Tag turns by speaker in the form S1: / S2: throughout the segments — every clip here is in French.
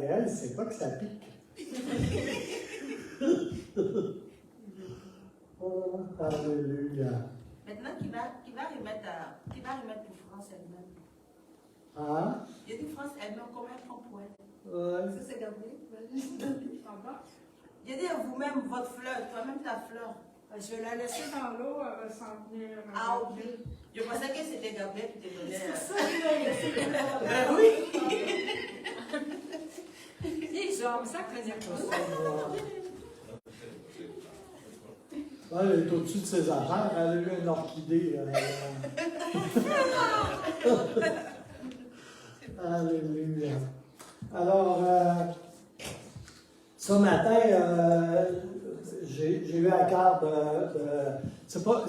S1: elle, c'est pas que ça pique. Oh, alléluia.
S2: Maintenant, qui va remettre pour France elle-même?
S1: Hein?
S2: Il dit France elle-même, comment elle prend pour elle?
S1: Ouais.
S2: Ça, c'est Gabriel. Il dit vous-même, votre fleur, toi-même ta fleur.
S3: Je vais la laisser dans l'eau, elle va s'en venir.
S2: Ah, ok. Je pensais que c'était Gabriel qui te donnait.
S3: C'est ça, je vais laisser dans l'eau.
S2: Oui.
S3: Les hommes, ça faisait pas ça.
S1: Elle est au-dessus de ses affaires. Elle a eu une orchidée. Alléluia. Alors, ce matin, j'ai eu à cœur c'est pas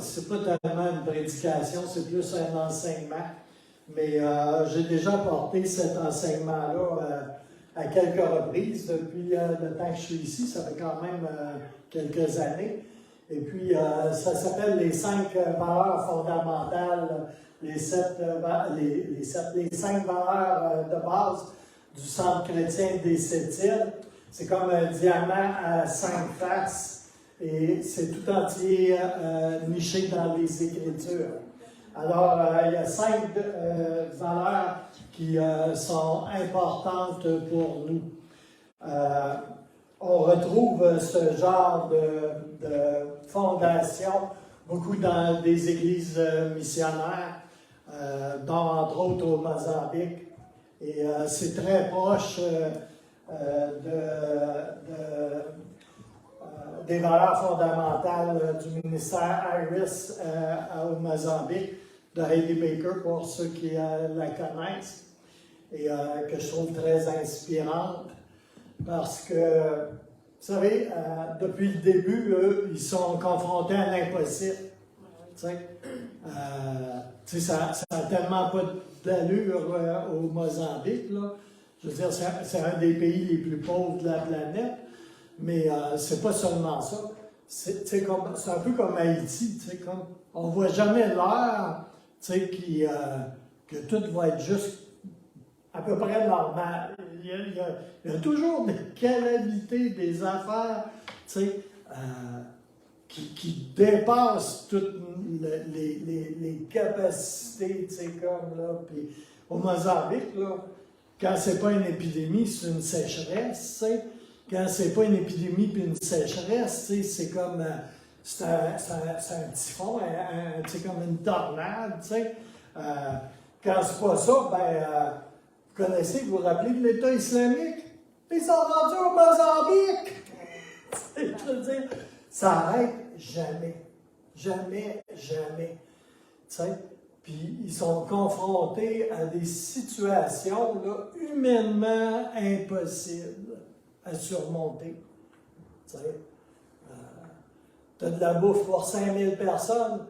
S1: tellement une prédication, c'est plus un enseignement. Mais j'ai déjà porté cet enseignement-là à quelques reprises depuis le temps que je suis ici. Ça fait quand même quelques années. Et puis, ça s'appelle les 5 valeurs fondamentales, les 5 valeurs de base du Centre chrétien des Sept-Îles. C'est comme un diamant à 5 faces et c'est tout entier niché dans les Écritures. Alors, il y a 5 valeurs qui sont importantes pour nous. On retrouve ce genre de fondation beaucoup dans des églises missionnaires, dont entre autres au Mozambique. Et c'est très proche des valeurs fondamentales du ministère Iris au Mozambique, de Heidi Baker, pour ceux qui la connaissent, et que je trouve très inspirante. Parce que, vous savez, depuis le début, eux, ils sont confrontés à l'impossible. Ça n'a tellement pas d'allure au Mozambique, là. Je veux dire, c'est un des pays les plus pauvres de la planète, mais c'est pas seulement ça. C'est un peu comme Haïti, on ne voit jamais l'heure que tout va être juste à peu près normal. Il y a toujours des calamités, des affaires qui dépassent toutes les capacités, comme là. Puis au Mozambique, là, quand c'est pas une épidémie, c'est une sécheresse. Quand c'est pas une épidémie puis une sécheresse, c'est comme c'est un typhon, comme une tornade. Quand c'est pas ça, vous connaissez, vous vous rappelez de l'État islamique? Ils sont rendus au Mozambique! Je veux dire, ça n'arrête jamais. Jamais, jamais. Puis ils sont confrontés à des situations là, humainement impossibles à surmonter. Tu as de la bouffe pour 5000 personnes.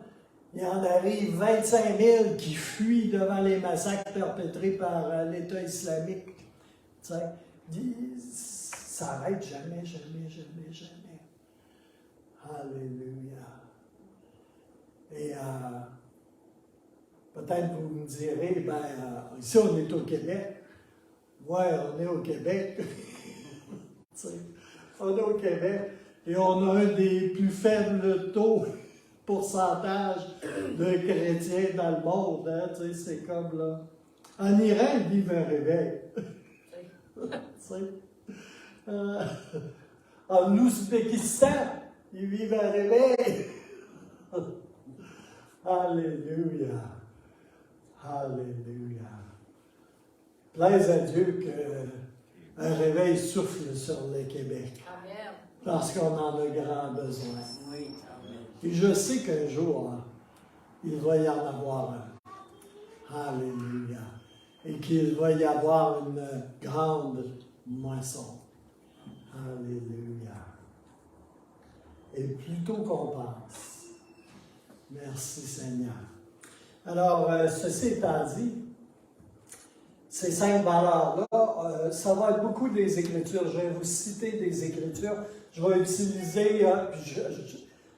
S1: Il y en arrive 25 000 qui fuient devant les massacres perpétrés par l'État islamique. Ça n'arrête jamais, jamais, jamais, jamais. Alléluia. Et peut-être vous me direz, ici on est au Québec. Ouais, on est au Québec. On est au Québec et on a un des plus faibles taux pourcentage de chrétiens dans le monde. C'est comme là. En Iran, ils vivent un réveil. En Ouzbékistan, ils vivent un réveil. Alléluia. Alléluia. Plaise à Dieu qu'un réveil souffle sur le Québec.
S2: Amen.
S1: Parce qu'on en a grand besoin.
S2: Oui.
S1: Et je sais qu'un jour, il va y en avoir un. Alléluia. Et qu'il va y avoir une grande moisson. Alléluia. Et plutôt qu'on pense. Merci Seigneur. Alors, ceci étant dit, ces 5 valeurs-là, ça va être beaucoup des Écritures. Je vais vous citer des Écritures. Je vais utiliser, je ne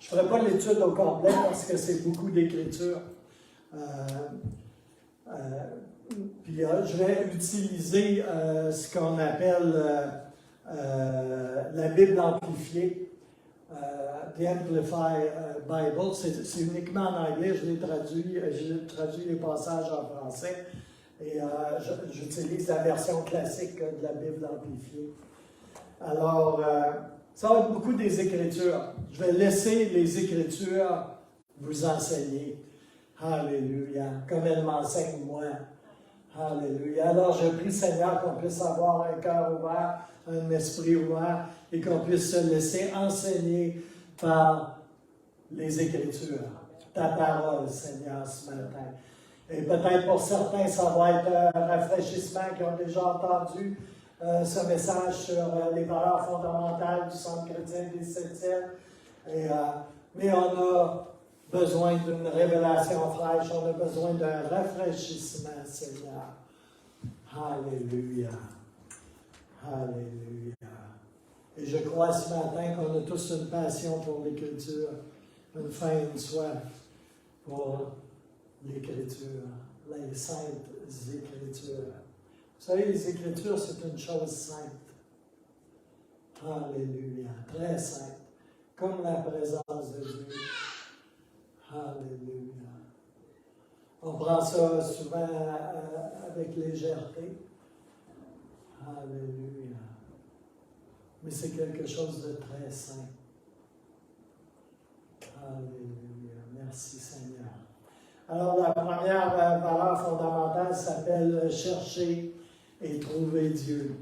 S1: ferai pas l'étude au complet parce que c'est beaucoup d'écritures. Puis je vais utiliser ce qu'on appelle la Bible amplifiée, The Amplified Bible. C'est uniquement en anglais, j'ai traduit les passages en français. Et j'utilise la version classique de la Bible amplifiée. Alors, ça va être beaucoup des Écritures. Je vais laisser les Écritures vous enseigner. Alléluia. Comme elles m'enseignent moi. Alléluia. Alors, je prie, Seigneur, qu'on puisse avoir un cœur ouvert, un esprit ouvert, et qu'on puisse se laisser enseigner par les Écritures. Ta parole, Seigneur, ce matin. Et peut-être pour certains, ça va être un rafraîchissement qui ont déjà entendu ce message sur les valeurs fondamentales du Centre chrétien des Septièmes. Mais on a besoin d'une révélation fraîche, on a besoin d'un rafraîchissement, Seigneur. Alléluia. Alléluia. Et je crois ce matin qu'on a tous une passion pour l'Écriture, une faim, une soif pour l'Écriture, les saintes Écritures. Vous savez, les Écritures, c'est une chose sainte. Alléluia. Très sainte. Comme la présence de Dieu. Alléluia. On prend ça souvent avec légèreté. Alléluia. Mais c'est quelque chose de très saint. Alléluia. Merci Seigneur. Alors, la première valeur fondamentale s'appelle chercher et trouver Dieu.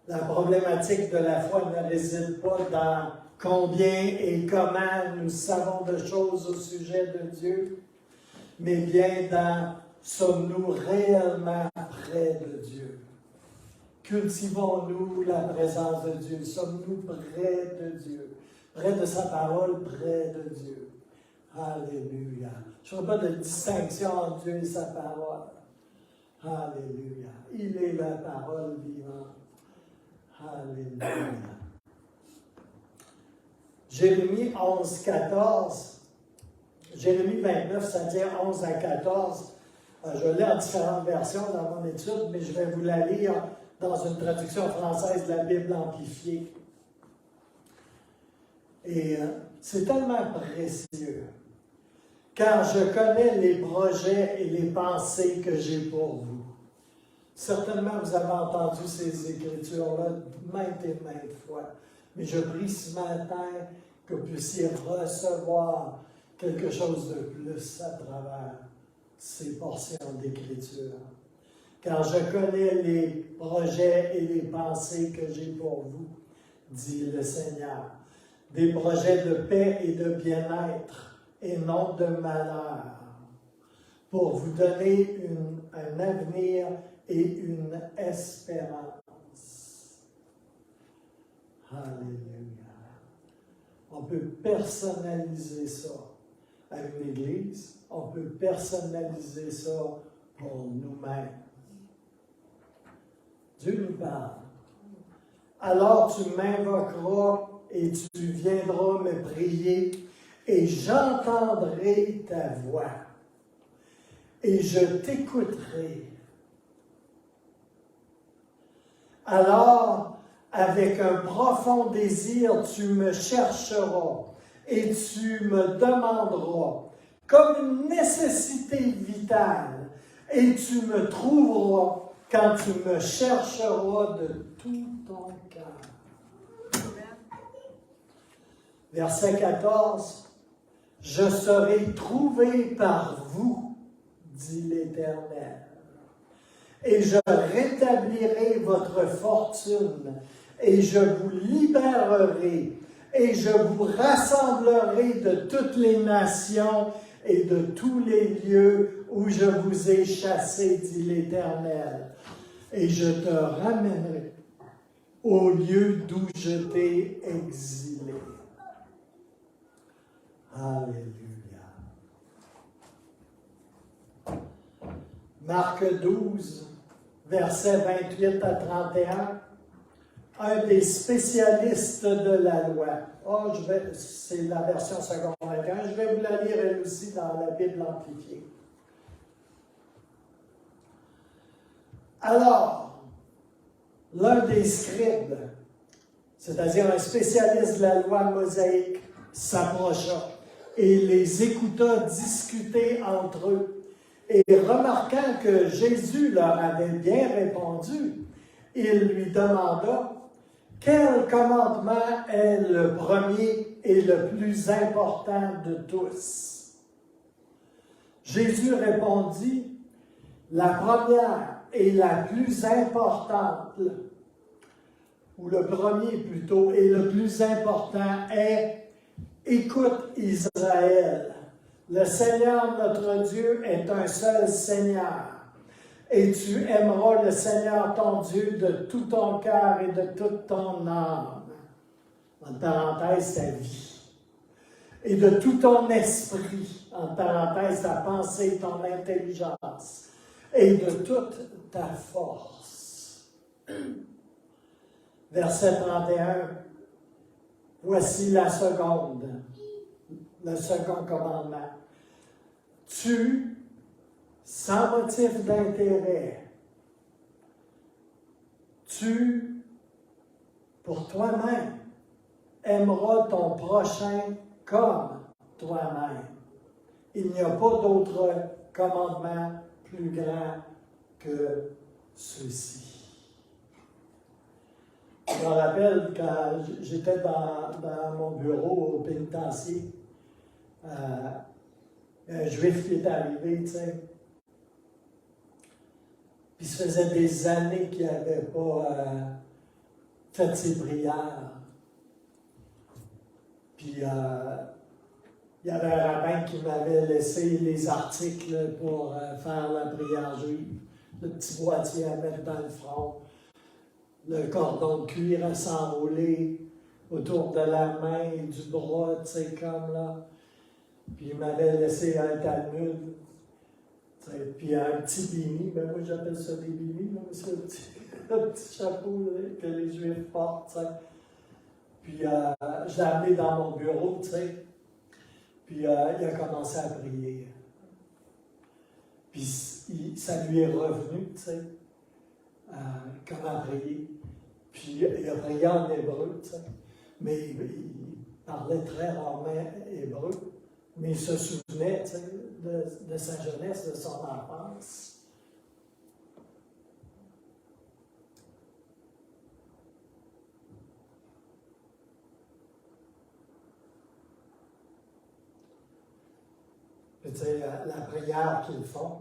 S1: La problématique de la foi ne réside pas dans combien et comment nous savons de choses au sujet de Dieu, mais bien dans sommes-nous réellement près de Dieu? Cultivons-nous la présence de Dieu? Sommes-nous près de Dieu? Près de sa parole, près de Dieu. Alléluia. Je ne vois pas de distinction entre Dieu et sa parole. Alléluia. Il est la parole vivante. Alléluia. Jérémie 11, 14. Jérémie 29, ça tient 11 à 14. Je l'ai en différentes versions dans mon étude, mais je vais vous la lire dans une traduction française de la Bible amplifiée. Et c'est tellement précieux. Car je connais les projets et les pensées que j'ai pour vous. Certainement, vous avez entendu ces Écritures-là maintes et maintes fois. Mais je prie ce matin que vous puissiez recevoir quelque chose de plus à travers ces portions d'Écriture. Car je connais les projets et les pensées que j'ai pour vous, dit le Seigneur. Des projets de paix et de bien-être, et non de malheur, pour vous donner un avenir et une espérance. Alléluia. On peut personnaliser ça à une église, on peut personnaliser ça pour nous-mêmes. Dieu nous parle. Alors tu m'invoqueras et tu viendras me prier, et j'entendrai ta voix, et je t'écouterai. Alors, avec un profond désir, tu me chercheras, et tu me demanderas, comme une nécessité vitale, et tu me trouveras quand tu me chercheras de tout ton cœur. Verset 14. Je serai trouvé par vous, dit l'Éternel, et je rétablirai votre fortune, et je vous libérerai, et je vous rassemblerai de toutes les nations et de tous les lieux où je vous ai chassés, dit l'Éternel, et je te ramènerai au lieu d'où je t'ai exilé. Alléluia. Marc 12, versets 28 à 31. Un des spécialistes de la loi. C'est la version secondaire. Je vais vous la lire elle aussi dans la Bible amplifiée. Alors, l'un des scribes, c'est-à-dire un spécialiste de la loi mosaïque, s'approcha et les écouta discuter entre eux. Et remarquant que Jésus leur avait bien répondu, il lui demanda « Quel commandement est le premier et le plus important de tous? » Jésus répondit « La première et la plus importante, ou le premier plutôt, et le plus important est « Écoute Israël, le Seigneur notre Dieu est un seul Seigneur, et tu aimeras le Seigneur ton Dieu de tout ton cœur et de toute ton âme. » En parenthèse, ta vie. Et de tout ton esprit, en parenthèse, ta pensée, ton intelligence, et de toute ta force. Verset 31. Voici le second commandement. Tu, sans motif d'intérêt, tu, pour toi-même, aimeras ton prochain comme toi-même. Il n'y a pas d'autre commandement plus grand que ceci. Je me rappelle quand j'étais dans mon bureau au pénitencier, un juif qui est arrivé, tu sais. Puis ça faisait des années qu'il n'avait pas fait ses prières. Puis il y avait un rabbin qui m'avait laissé les articles pour faire la prière juive. Le petit boîtier à mettre dans le front, le cordon de cuir à s'enrouler autour de la main et du bras, tu sais, comme là. Puis il m'avait laissé un Talmud, puis un petit bini, ben moi j'appelle ça des binis, c'est le petit chapeau là, que les Juifs portent, tu sais. Puis je l'ai amené dans mon bureau, tu sais. Puis il a commencé à prier. Puis ça lui est revenu, tu sais, comment prier. Puis il a prié en hébreu, tu sais. Mais il parlait très rarement hébreu. Mais il se souvenait, tu sais, de sa jeunesse, de son enfance. Puis, tu sais, la prière qu'ils font.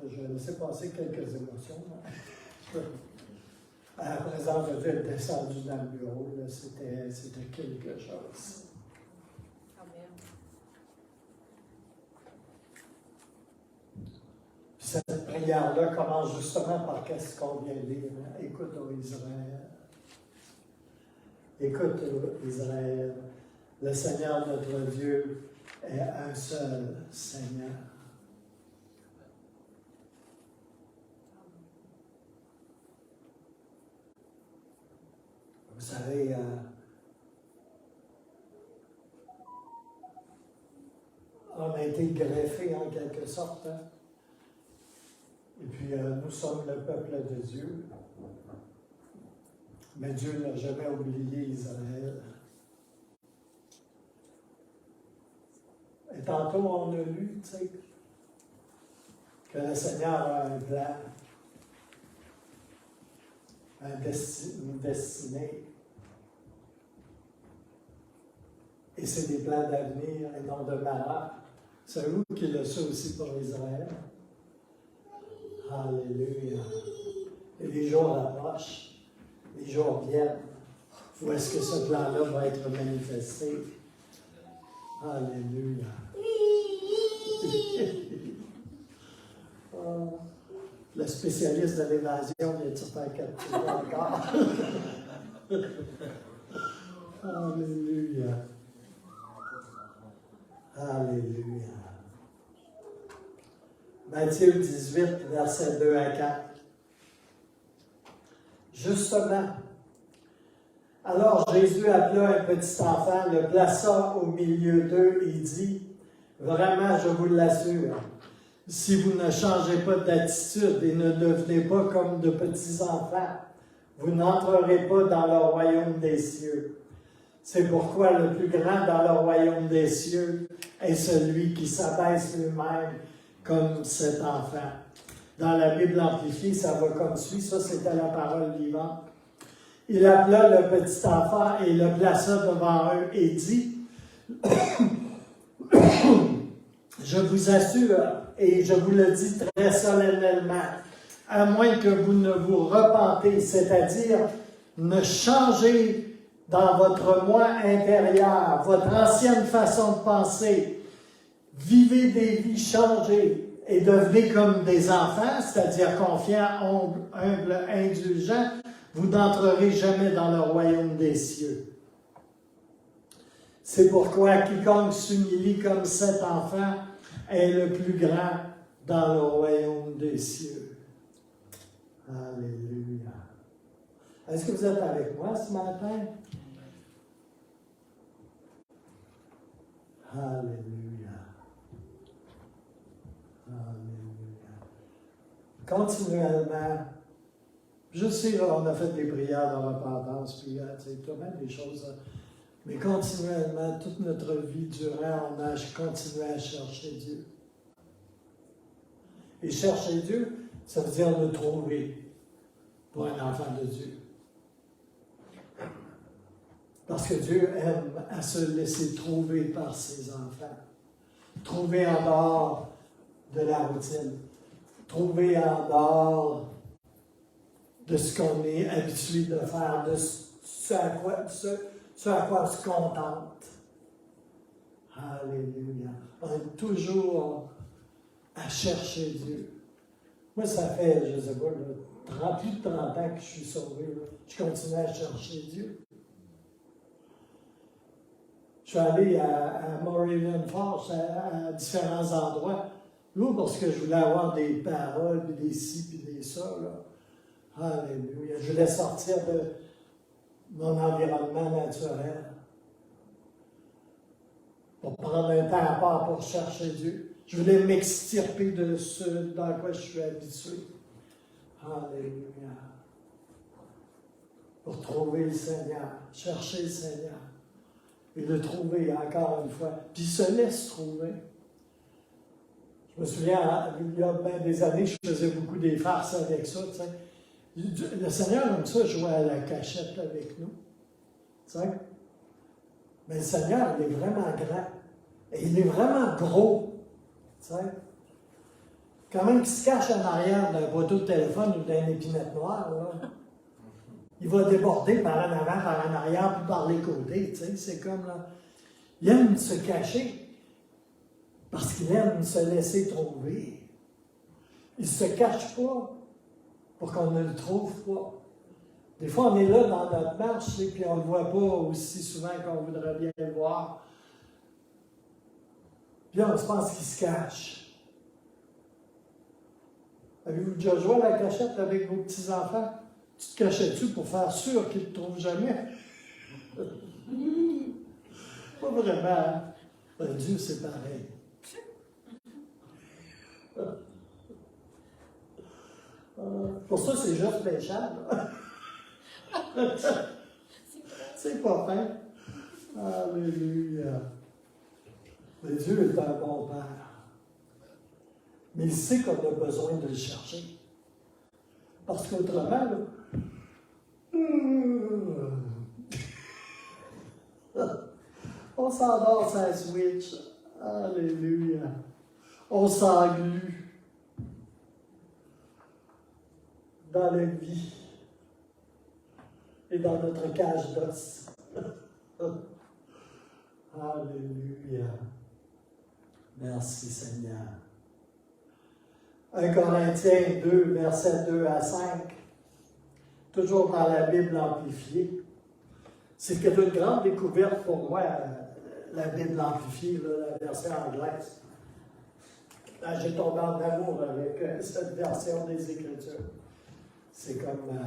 S1: Je vais laisser passer quelques émotions. À la présence de Dieu est descendu dans le bureau, c'était quelque chose. Puis cette prière-là commence justement par qu'est-ce qu'on vient de lire. Hein? Écoute, ô Israël. Écoute, ô Israël. Le Seigneur notre Dieu est un seul Seigneur. Vous savez, on a été greffés en quelque sorte. Hein? Et puis, nous sommes le peuple de Dieu. Mais Dieu n'a jamais oublié Israël. Et tantôt, on a lu, tu sais, que le Seigneur a un plan, une destinée. Et c'est des plans d'avenir et non de malheur. C'est vous qui le savez aussi pour Israël. Alléluia. Et les jours approchent, les jours viennent. Où est-ce que ce plan-là va être manifesté? Alléluia. Le spécialiste de l'évasion vient de se faire capturer encore. Alléluia. Alléluia. Matthieu 18, versets 2 à 4. Justement, alors Jésus appela un petit enfant, le plaça au milieu d'eux et dit, Vraiment, je vous l'assure. Si vous ne changez pas d'attitude et ne devenez pas comme de petits-enfants, vous n'entrerez pas dans le royaume des cieux. C'est pourquoi le plus grand dans le royaume des cieux est celui qui s'abaisse lui-même comme cet enfant. Dans la Bible amplifiée, ça va comme suit. Ça, c'était la parole vivante. Il appela le petit enfant et le plaça devant eux et dit, je vous assure, et je vous le dis très solennellement, à moins que vous ne vous repentez, c'est-à-dire ne changez dans votre moi intérieur, votre ancienne façon de penser, vivez des vies changées et devenez comme des enfants, c'est-à-dire confiants, humbles, indulgents, vous n'entrerez jamais dans le royaume des cieux. C'est pourquoi quiconque s'humilie comme cet enfant est le plus grand dans le royaume des cieux. Alléluia. Est-ce que vous êtes avec moi ce matin? Alléluia. Alléluia. Continuellement, je sais, là, on a fait des prières de repentance, puis c'est tout même des choses, mais continuellement, toute notre vie durant, on a continué à chercher Dieu. Et chercher Dieu, ça veut dire le trouver pour un enfant de Dieu. Parce que Dieu aime à se laisser trouver par ses enfants. Trouver en dehors de la routine. Trouver en dehors de ce qu'on est habitué de faire, de ce à quoi on se contente. Alléluia. On est toujours à chercher Dieu. Moi, ça fait, je ne sais pas, plus de 30 ans que je suis sauvé. Là. Je continue à chercher Dieu. Je suis allé à Moravian Falls, à différents endroits, là, parce que je voulais avoir des paroles, puis des ci, puis des ça. Là. Alléluia. Je voulais sortir de mon environnement naturel pour prendre un temps à part pour chercher Dieu. Je voulais m'extirper de ce dans quoi je suis habitué. Alléluia. Pour trouver le Seigneur, chercher le Seigneur. Et le trouver encore une fois. Puis il se laisse trouver. Je me souviens, il y a bien des années, je faisais beaucoup des farces avec ça. Tu sais. Le Seigneur aime ça, jouer à la cachette avec nous. Tu sais. Mais le Seigneur, il est vraiment grand. Et il est vraiment gros. Tu sais. Quand même qu'il se cache en arrière d'un poteau de téléphone ou d'une épinette noire, là. Il va déborder par en avant, par en arrière, puis par les côtés, tu sais, c'est comme là. Il aime se cacher parce qu'il aime se laisser trouver. Il ne se cache pas pour qu'on ne le trouve pas. Des fois, on est là dans notre marche, et puis on ne le voit pas aussi souvent qu'on voudrait bien le voir. Puis on se pense qu'il se cache. Avez-vous déjà joué à la cachette avec vos petits-enfants? Tu te cachais-tu pour faire sûr qu'ils ne te trouvent jamais? Pas vraiment. Ben, Dieu, c'est pareil. Pour ça, c'est juste péchable. C'est pas fin. Alléluia. Mais Dieu est un bon Père. Mais il sait qu'on a besoin de le chercher. Parce qu'autrement, là, on s'endort sur la switch. Alléluia. On s'englue dans la vie et dans notre cage d'os. Alléluia. Merci Seigneur. 1 Corinthiens 2, versets 2 à 5, toujours dans la Bible amplifiée. C'est une grande découverte pour moi, la Bible amplifiée, là, la version anglaise. Là, j'ai tombé en amour avec cette version des Écritures. C'est comme,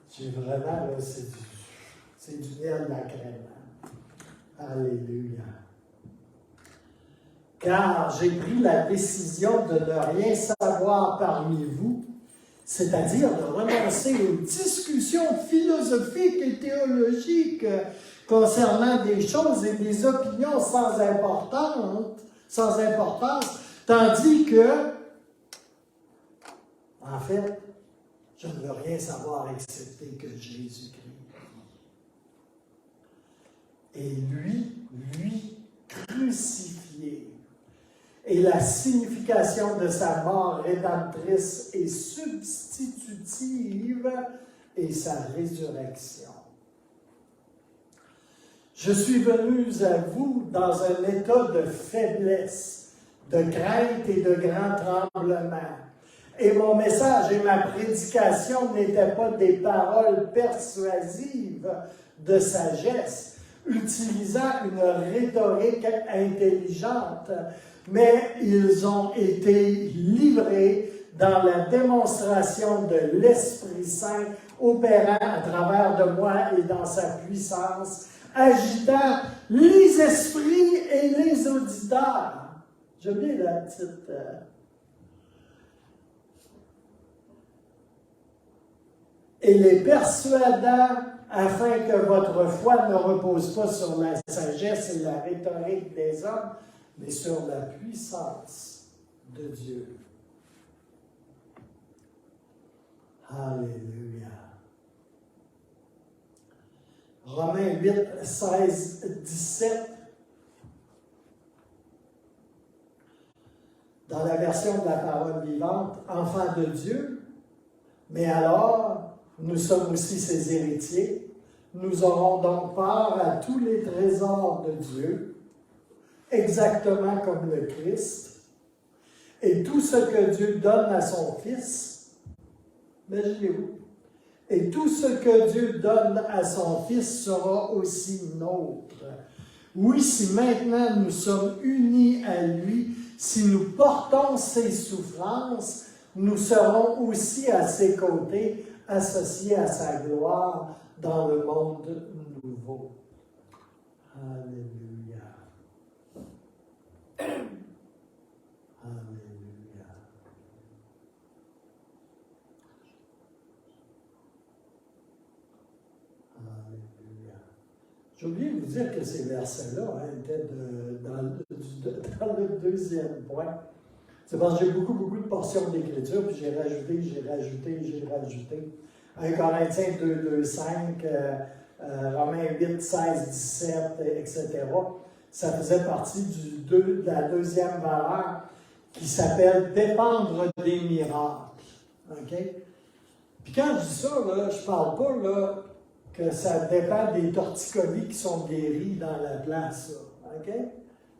S1: j'ai vraiment, là, c'est du miel de la crème. Alléluia. car j'ai pris la décision de ne rien savoir parmi vous, c'est-à-dire de renoncer aux discussions philosophiques et théologiques concernant des choses et des opinions sans importance, tandis que, en fait, je ne veux rien savoir excepté que Jésus-Christ. Et lui crucifié. Et la signification de sa mort rédemptrice et substitutive et sa résurrection. Je suis venu à vous dans un état de faiblesse, de crainte et de grand tremblement. Et mon message et ma prédication n'étaient pas des paroles persuasives de sagesse, utilisant une rhétorique intelligente, mais ils ont été livrés dans la démonstration de l'Esprit Saint opérant à travers de moi et dans sa puissance, agitant les esprits et les auditeurs. J'aime bien la petite... et les persuadant afin que votre foi ne repose pas sur la sagesse et la rhétorique des hommes, mais sur la puissance de Dieu. Alléluia. Romains 8, 16, 17. Dans la version de la parole vivante, enfants de Dieu, mais alors, nous sommes aussi ses héritiers. Nous aurons donc part à tous les trésors de Dieu, exactement comme le Christ. Et tout ce que Dieu donne à son Fils, imaginez-vous, et tout ce que Dieu donne à son Fils sera aussi nôtre. Oui, si maintenant nous sommes unis à lui, si nous portons ses souffrances, nous serons aussi à ses côtés, associés à sa gloire dans le monde nouveau. Alléluia. Alléluia. Alléluia. J'ai oublié de vous dire que ces versets-là étaient dans le deuxième point. C'est parce que j'ai beaucoup de portions d'Écriture, puis j'ai rajouté. 1 Corinthiens 2, 2, 5, Romains 8, 16, 17, etc. Ça faisait partie de la deuxième valeur qui s'appelle « dépendre des miracles ». Okay? Puis quand je dis ça, là, je ne parle pas là, que ça dépend des torticolis qui sont guéris dans la place. Là. Okay?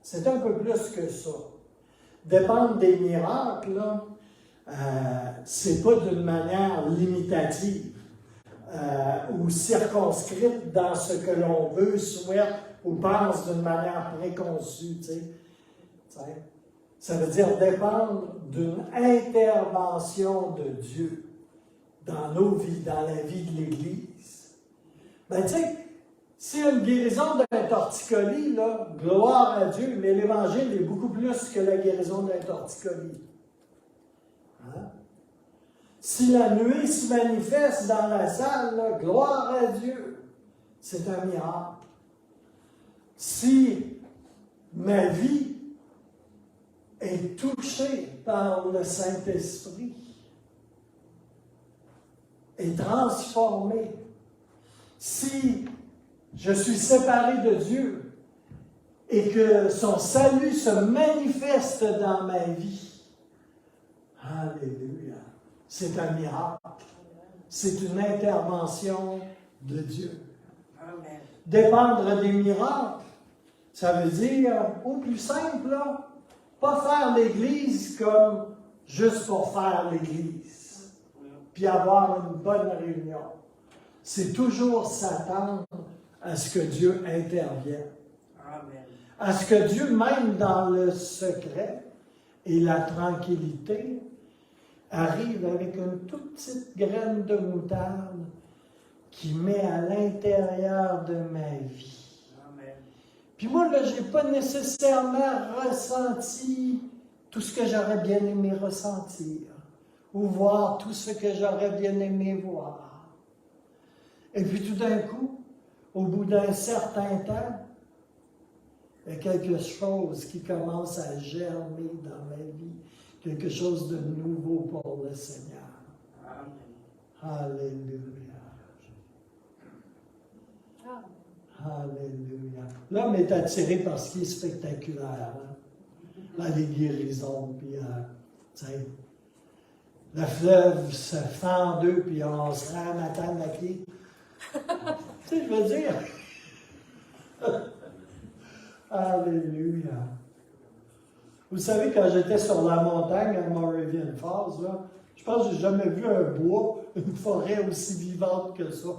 S1: C'est un peu plus que ça. Dépendre des miracles, c'est pas d'une manière limitative ou circonscrite dans ce que l'on veut, souhaite ou pense d'une manière préconçue. Ça veut dire dépendre d'une intervention de Dieu dans nos vies, dans la vie de l'Église. Ben, tu sais, s'il y a une guérison d'un torticolis, là, gloire à Dieu, mais l'Évangile est beaucoup plus que la guérison d'un torticolis. Hein? Si la nuée se manifeste dans la salle, là, gloire à Dieu, c'est un miracle. Si ma vie est touchée par le Saint-Esprit, est transformée, si je suis séparé de Dieu et que son salut se manifeste dans ma vie. Alléluia. C'est un miracle. C'est une intervention de Dieu.
S2: Amen.
S1: Dépendre des miracles, ça veut dire, au plus simple, là, pas faire l'Église comme juste pour faire l'Église, puis avoir une bonne réunion. C'est toujours s'attendre à ce que Dieu intervienne.
S2: Amen.
S1: À ce que Dieu, même dans le secret et la tranquillité, arrive avec une toute petite graine de moutarde qui met à l'intérieur de ma vie.
S2: Amen.
S1: Puis moi, là, je n'ai pas nécessairement ressenti tout ce que j'aurais bien aimé ressentir, ou voir tout ce que j'aurais bien aimé voir. Et puis tout d'un coup, au bout d'un certain temps, il y a quelque chose qui commence à germer dans ma vie, quelque chose de nouveau pour le Seigneur. Alléluia. Alléluia. L'homme est attiré par ce qui est spectaculaire. Hein? Là, les guérisons, puis, tu sais, le fleuve se fend en deux, puis on se rend à table à pied. Tu sais, je veux dire. Alléluia. Vous savez, quand j'étais sur la montagne à Moravian Falls, là, je pense que j'ai jamais vu un bois, une forêt aussi vivante que ça.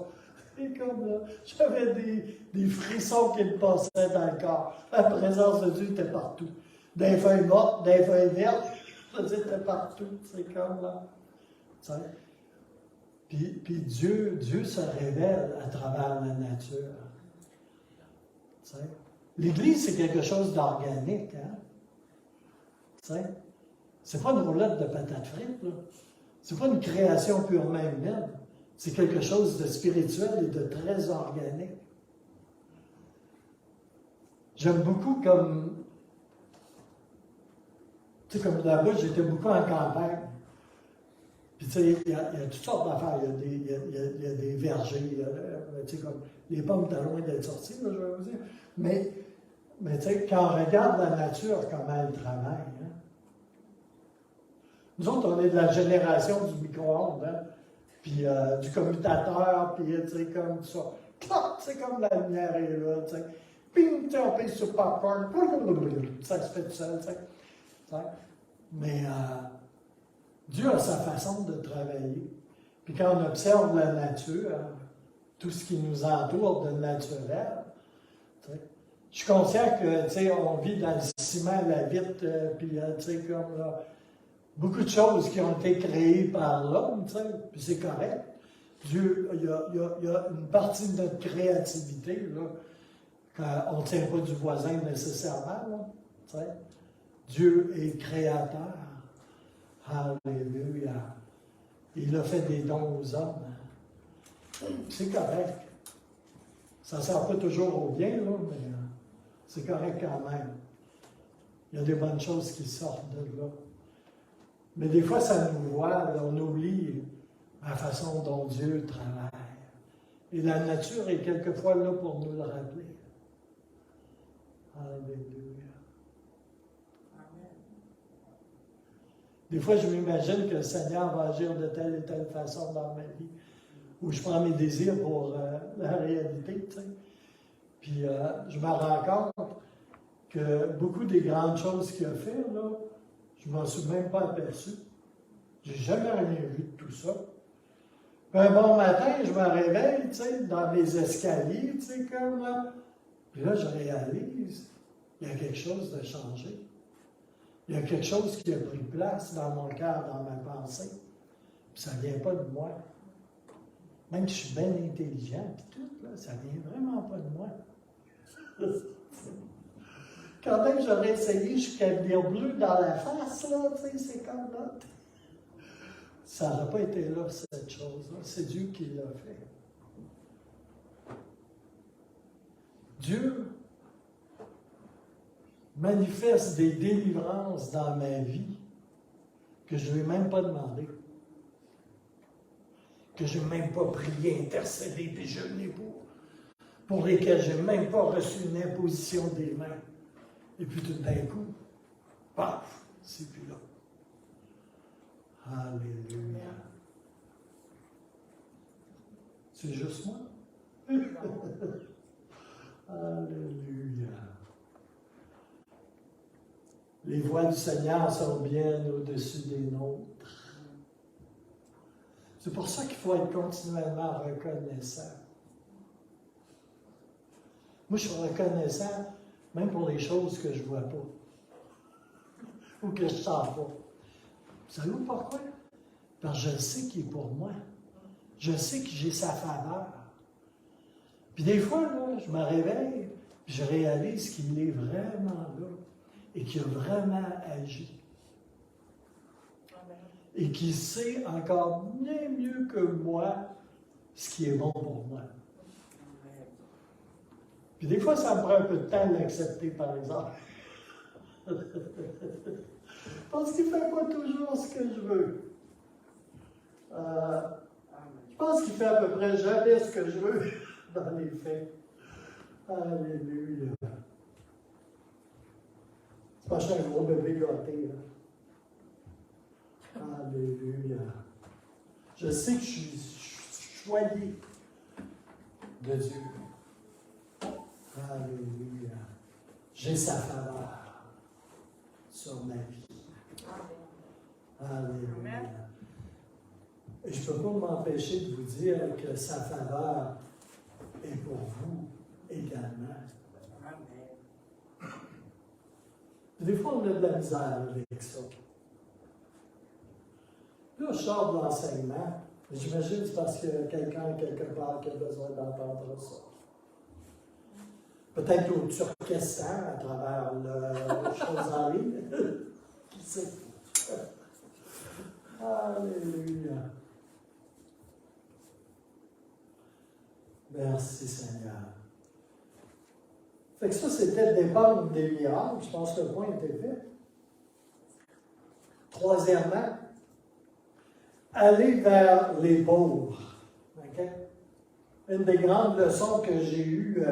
S1: Et comme là, j'avais des frissons qui me passaient dans le corps. La présence de Dieu était partout. Des feuilles mortes, des feuilles vertes, c'était partout. C'est comme là. Puis Dieu se révèle à travers la nature. T'sais. L'Église, c'est quelque chose d'organique. Hein? C'est pas une roulette de patates frites. C'est pas une création purement humaine. C'est quelque chose de spirituel et de très organique. J'aime beaucoup comme... Tu sais, comme là-bas, j'étais beaucoup en campagne. Puis tu sais, il y a toutes sortes d'affaires. Il y a des vergers. Tu sais, comme les pommes étaient loin d'être sorties, là, je vais vous dire. Mais tu sais, quand on regarde la nature, comment elle travaille, hein? Nous autres, on est de la génération du micro-ondes, hein? Puis du commutateur, puis tu sais, comme ça. Clac, c'est comme la lumière est là, tu sais. Ping, tu sais, on pèse sur le popcorn, ça se fait tout seul, tu sais. Mais Dieu a sa façon de travailler. Puis quand on observe la nature, tout ce qui nous entoure de naturel, tu sais, je suis conscient que, tu sais, on vit dans le ciment, la vitre, puis tu sais, comme là, beaucoup de choses qui ont été créées par l'homme, tu sais, puis c'est correct. Dieu, il y a une partie de notre créativité, là, qu'on ne tient pas du voisin nécessairement, là, tu sais. Dieu est créateur. Alléluia. Il a fait des dons aux hommes. C'est correct. Ça ne sert pas toujours au bien, là, mais c'est correct quand même. Il y a des bonnes choses qui sortent de là. Mais des fois, ça nous voit, on oublie la façon dont Dieu travaille. Et la nature est quelquefois là pour nous le rappeler. Alléluia. Des fois, je m'imagine que le Seigneur va agir de telle et telle façon dans ma vie, où je prends mes désirs pour la réalité, tu sais. Puis je me rends compte que beaucoup des grandes choses qu'il a fait, là, je ne m'en suis même pas aperçu. Je n'ai jamais rien vu de tout ça. Puis un bon matin, je me réveille, tu sais, dans mes escaliers, tu sais, comme là. Puis là, je réalise, il y a quelque chose de changé. Il y a quelque chose qui a pris place dans mon cœur, dans ma pensée. Puis ça ne vient pas de moi. Même si je suis bien intelligent, puis tout, là, ça ne vient vraiment pas de moi. Quand même j'aurais essayé jusqu'à venir bleu dans la face, là, tu sais, c'est comme là. Ça n'aurait pas été là, cette chose-là. C'est Dieu qui l'a fait. Dieu manifeste des délivrances dans ma vie que je ne lui ai même pas demandé. Que je n'ai même pas prié, intercédé, déjeuné pour lesquels je n'ai même pas reçu une imposition des mains. Et puis tout d'un coup, paf, c'est plus là. Alléluia. C'est juste moi? Alléluia. Les voies du Seigneur sont bien au-dessus des nôtres. C'est pour ça qu'il faut être continuellement reconnaissant. Moi, je suis reconnaissant même pour les choses que je ne vois pas ou que je ne sens pas. Vous savez pourquoi? Parce que je sais qu'il est pour moi. Je sais que j'ai sa faveur. Puis des fois, là, je me réveille, Je réalise qu'il est vraiment là et qu'il a vraiment agi. Et qu'il sait encore bien mieux que moi ce qui est bon pour moi. Puis des fois, ça me prend un peu de temps de l'accepter, par exemple. Parce qu'il ne fait pas toujours ce que je veux. Je pense qu'il fait à peu près jamais ce que je veux dans les faits. Alléluia. C'est pas un gros bébé gâté. Alléluia. Je sais que je suis choyé de Dieu. Alléluia. J'ai sa faveur sur ma vie. Alléluia. Et je ne peux pas m'empêcher de vous dire que sa faveur est pour vous également. Des fois, on a de la misère avec ça. Là, je sors de l'enseignement. J'imagine que c'est parce qu'il y a quelqu'un quelque part qui a besoin d'entendre ça. Peut-être au Turkestan, à travers le choses en ligne. Qui sait? Alléluia. Merci Seigneur. Fait que ça, c'était dépendre des miracles. Je pense que le point était fait. Troisièmement, aller vers les pauvres. Okay? Une des grandes leçons que j'ai eues,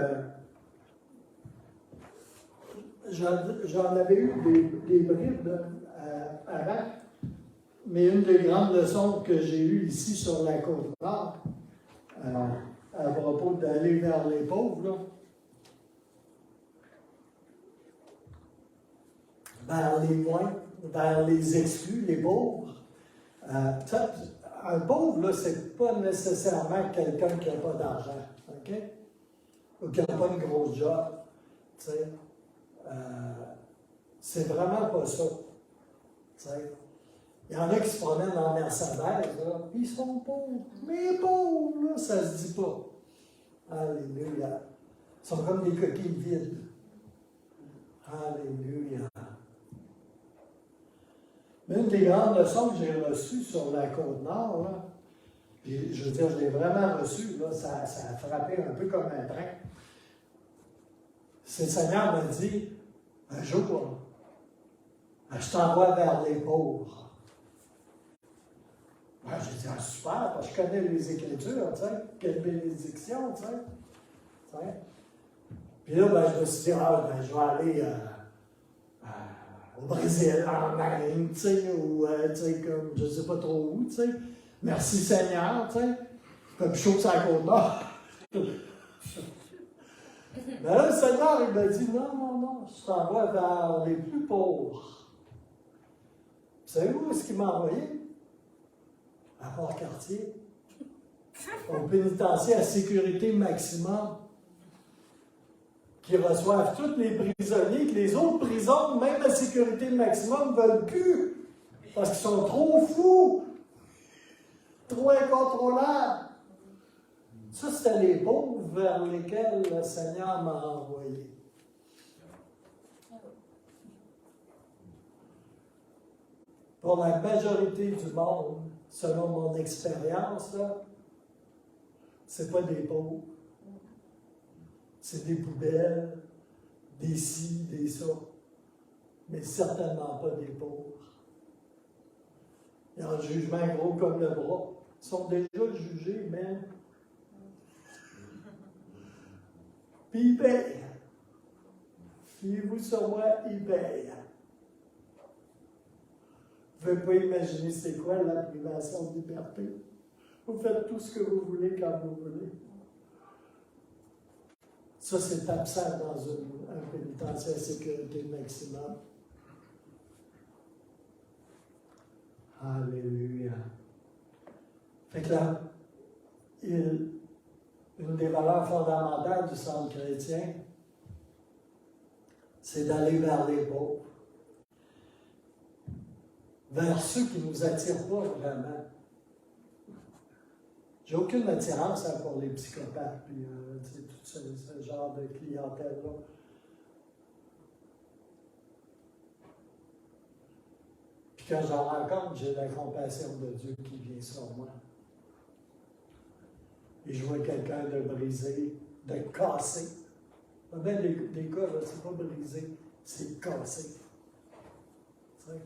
S1: j'en avais eu des bribes avant, mais une des grandes leçons que j'ai eues ici sur la Côte-Nord, à propos d'aller vers les pauvres, là, vers les moins, vers les exclus, les pauvres. Un pauvre, ce n'est pas nécessairement quelqu'un qui n'a pas d'argent, OK? Ou qui n'a pas une grosse job. C'est vraiment pas ça. T'sais. Il y en a qui se promènent en Mercedes, puis ils sont pauvres. Mais pauvres, là, ça se dit pas. Alléluia. Ils sont comme des coquilles vides. Alléluia. Mais une des grandes leçons que j'ai reçues sur la Côte-Nord, là, puis je veux dire, je l'ai vraiment reçue, là, ça a frappé un peu comme un train. C'est le Seigneur m'a dit, un jour, je t'envoie vers les pauvres. Ben, j'ai dit, super, parce que je connais les Écritures, tu sais, quelle bénédiction, tu sais. Puis là, je me suis dit, je vais aller au Brésil, en Inde, tu sais, ou, tu sais, comme, je ne sais pas trop où, tu sais. Merci Seigneur, tu sais. Comme chaud sur la Côte-Nord. Mais là, le Seigneur, il m'a dit, non, je t'envoie vers les plus pauvres. Vous savez où est-ce qu'il m'a envoyé? À Port-Cartier. Au pénitencier à sécurité maximum. Qui reçoivent tous les prisonniers, que les autres prisons, même à sécurité maximum, ne veulent plus. Parce qu'ils sont trop fous. Trop incontrôlables. Ça, c'était les pauvres vers lesquels le Seigneur m'a envoyé. Pour la majorité du monde, selon mon expérience, c'est pas des pauvres. C'est des poubelles, des ci, des ça. Mais certainement pas des pauvres. Il y a un jugement gros comme le bras. Ils sont déjà jugés, même. Puis ils payent. Fiez-vous sur moi, ils payent. Vous ne pouvez pas imaginer c'est quoi la privation de liberté. Vous faites tout ce que vous voulez quand vous voulez. Ça, c'est absent dans un pénitencier à sécurité maximum. Alléluia. Fait que là, une des valeurs fondamentales du centre chrétien, c'est d'aller vers les pauvres. Vers ceux qui ne nous attirent pas vraiment. J'ai aucune attirance pour les psychopathes, puis tout ce genre de clientèle-là. Puis quand j'en rencontre, j'ai la compassion de Dieu qui vient sur moi. Et je vois quelqu'un de brisé, de cassé. Même des cas, c'est pas brisé, c'est cassé. Tu sais?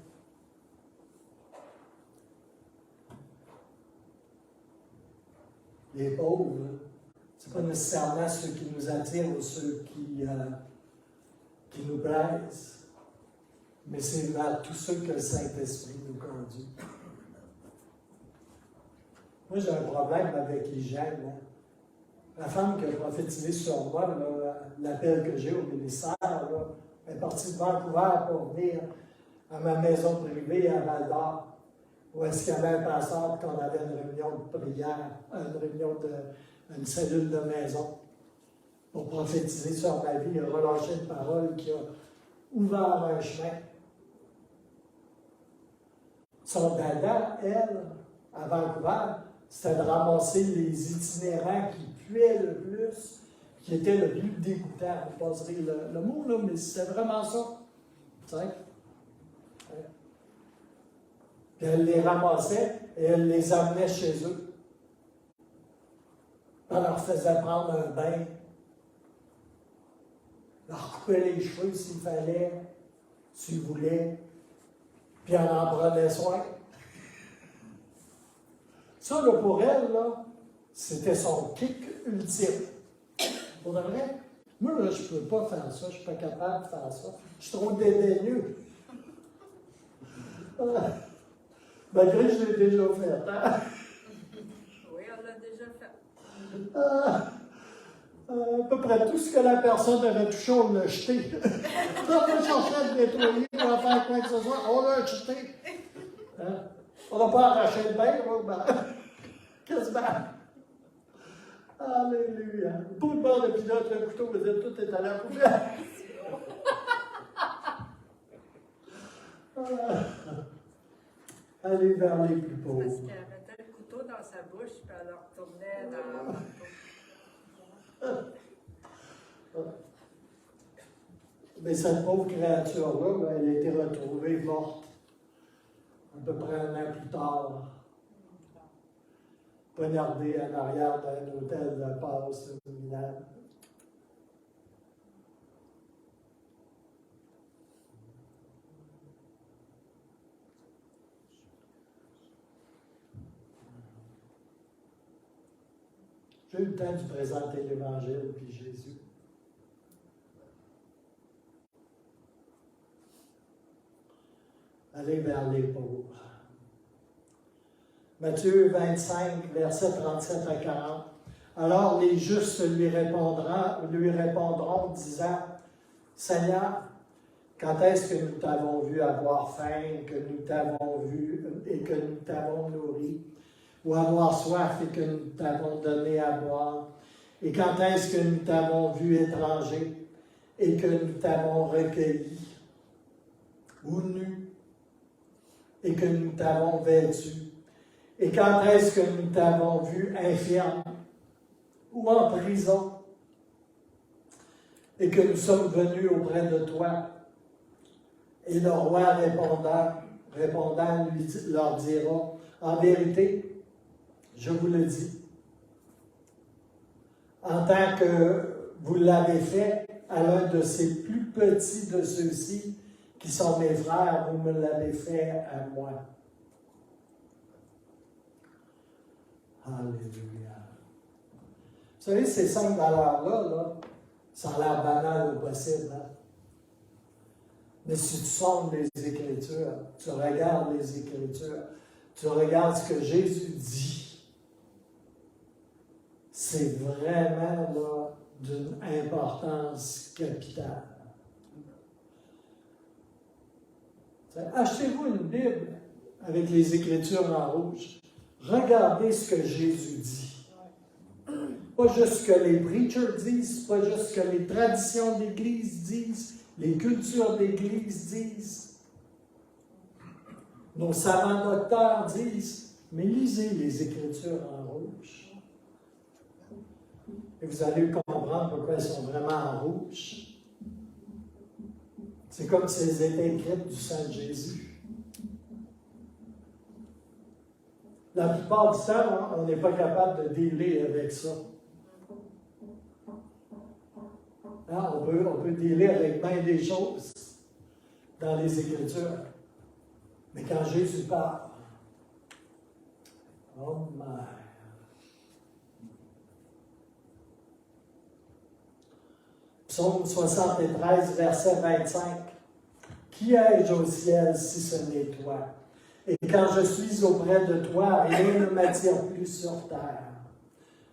S1: Les pauvres, ce n'est pas nécessairement ceux qui nous attirent ou ceux qui nous plaisent, mais c'est vers tous ceux que le Saint-Esprit nous conduit. Moi, j'ai un problème avec l'hygiène. Hein. La femme qui a prophétisé sur moi, l'appel que j'ai au ministère, là, est partie de Vancouver pour venir à ma maison privée à Val-d'Or, où est-ce qu'il y avait un pasteur qu'on avait une réunion de prière, une cellule de maison, pour prophétiser sur ma vie et relâcher une parole qui a ouvert un chemin. Son dada, elle, à Vancouver, c'était de ramasser les itinérants qui puaient le plus, qui étaient le plus dégoûtant. Vous passerez le mot, là, mais c'était vraiment ça. Tu sais? Puis elle les ramassait et elle les amenait chez eux. Elle leur faisait prendre un bain, leur coupait les cheveux s'il fallait, s'il voulait, puis elle en prenait soin. Ça, là, pour elle, là, c'était son kick ultime. Pour de vrai, moi, là, je ne peux pas faire ça, je ne suis pas capable de faire ça. Je suis trop dédaigneux. Malgré que je l'ai déjà fait. Hein?
S3: Oui, on l'a déjà fait.
S1: À peu près tout ce que la personne avait touché, on l'a jeté. On va chercher à le nettoyer, on va faire quoi que ce soit, on l'a jeté. Hein? On n'a pas arraché le bain, ben, quasiment. Alléluia. Pour le bord de pilote, le couteau, vous êtes tout est à la poubelle. Aller vers les plus pauvres.
S3: Parce qu'elle mettait le couteau dans sa bouche, puis elle le retournait dans le
S1: Mais cette pauvre créature-là, elle a été retrouvée morte à peu près un an plus tard, poignardée en arrière d'un hôtel de passe minable. J'ai eu le temps de présenter l'Évangile puis Jésus. Allez vers les pauvres. Matthieu 25, versets 37 à 40. Alors les justes lui répondront, disant, Seigneur, quand est-ce que nous t'avons vu avoir faim, que nous t'avons vu et que nous t'avons nourri, ou avoir soif et que nous t'avons donné à boire? Et quand est-ce que nous t'avons vu étranger et que nous t'avons recueilli, ou nu, et que nous t'avons vêtu? Et quand est-ce que nous t'avons vu infirme ou en prison et que nous sommes venus auprès de toi? Et le roi répondant leur dira, en vérité, je vous le dis, en tant que vous l'avez fait à l'un de ces plus petits de ceux-ci, qui sont mes frères, vous me l'avez fait à moi. Alléluia. Vous savez, ces 5 valeurs-là, là, ça a l'air banal au possible. Hein? Mais si tu sondes les Écritures, tu regardes les Écritures, tu regardes ce que Jésus dit, c'est vraiment là d'une importance capitale. Achetez-vous une Bible avec les Écritures en rouge. Regardez ce que Jésus dit. Pas juste ce que les preachers disent, pas juste ce que les traditions d'Église disent, les cultures d'Église disent. Nos savants docteurs disent, mais lisez les Écritures en rouge. Et vous allez comprendre pourquoi elles sont vraiment en rouge. C'est comme si elles étaient écrites du sang de Jésus. La plupart du temps, on n'est pas capable de dealer avec ça. Hein, on peut dealer avec bien des choses dans les Écritures. Mais quand Jésus parle, oh my. Psaume 73, verset 25. Qui ai-je au ciel si ce n'est toi? Et quand je suis auprès de toi, rien ne m'attire plus sur terre.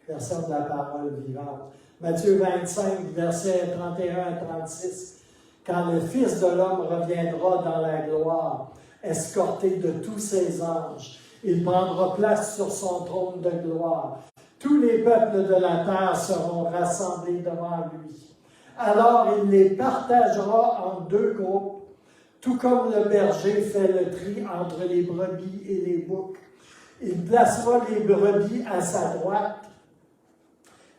S1: Verset de la parole vivante. Matthieu 25, versets 31 à 36. Quand le Fils de l'homme reviendra dans la gloire, escorté de tous ses anges, il prendra place sur son trône de gloire. Tous les peuples de la terre seront rassemblés devant lui. Alors il les partagera en deux groupes, tout comme le berger fait le tri entre les brebis et les boucs. Il placera les brebis à sa droite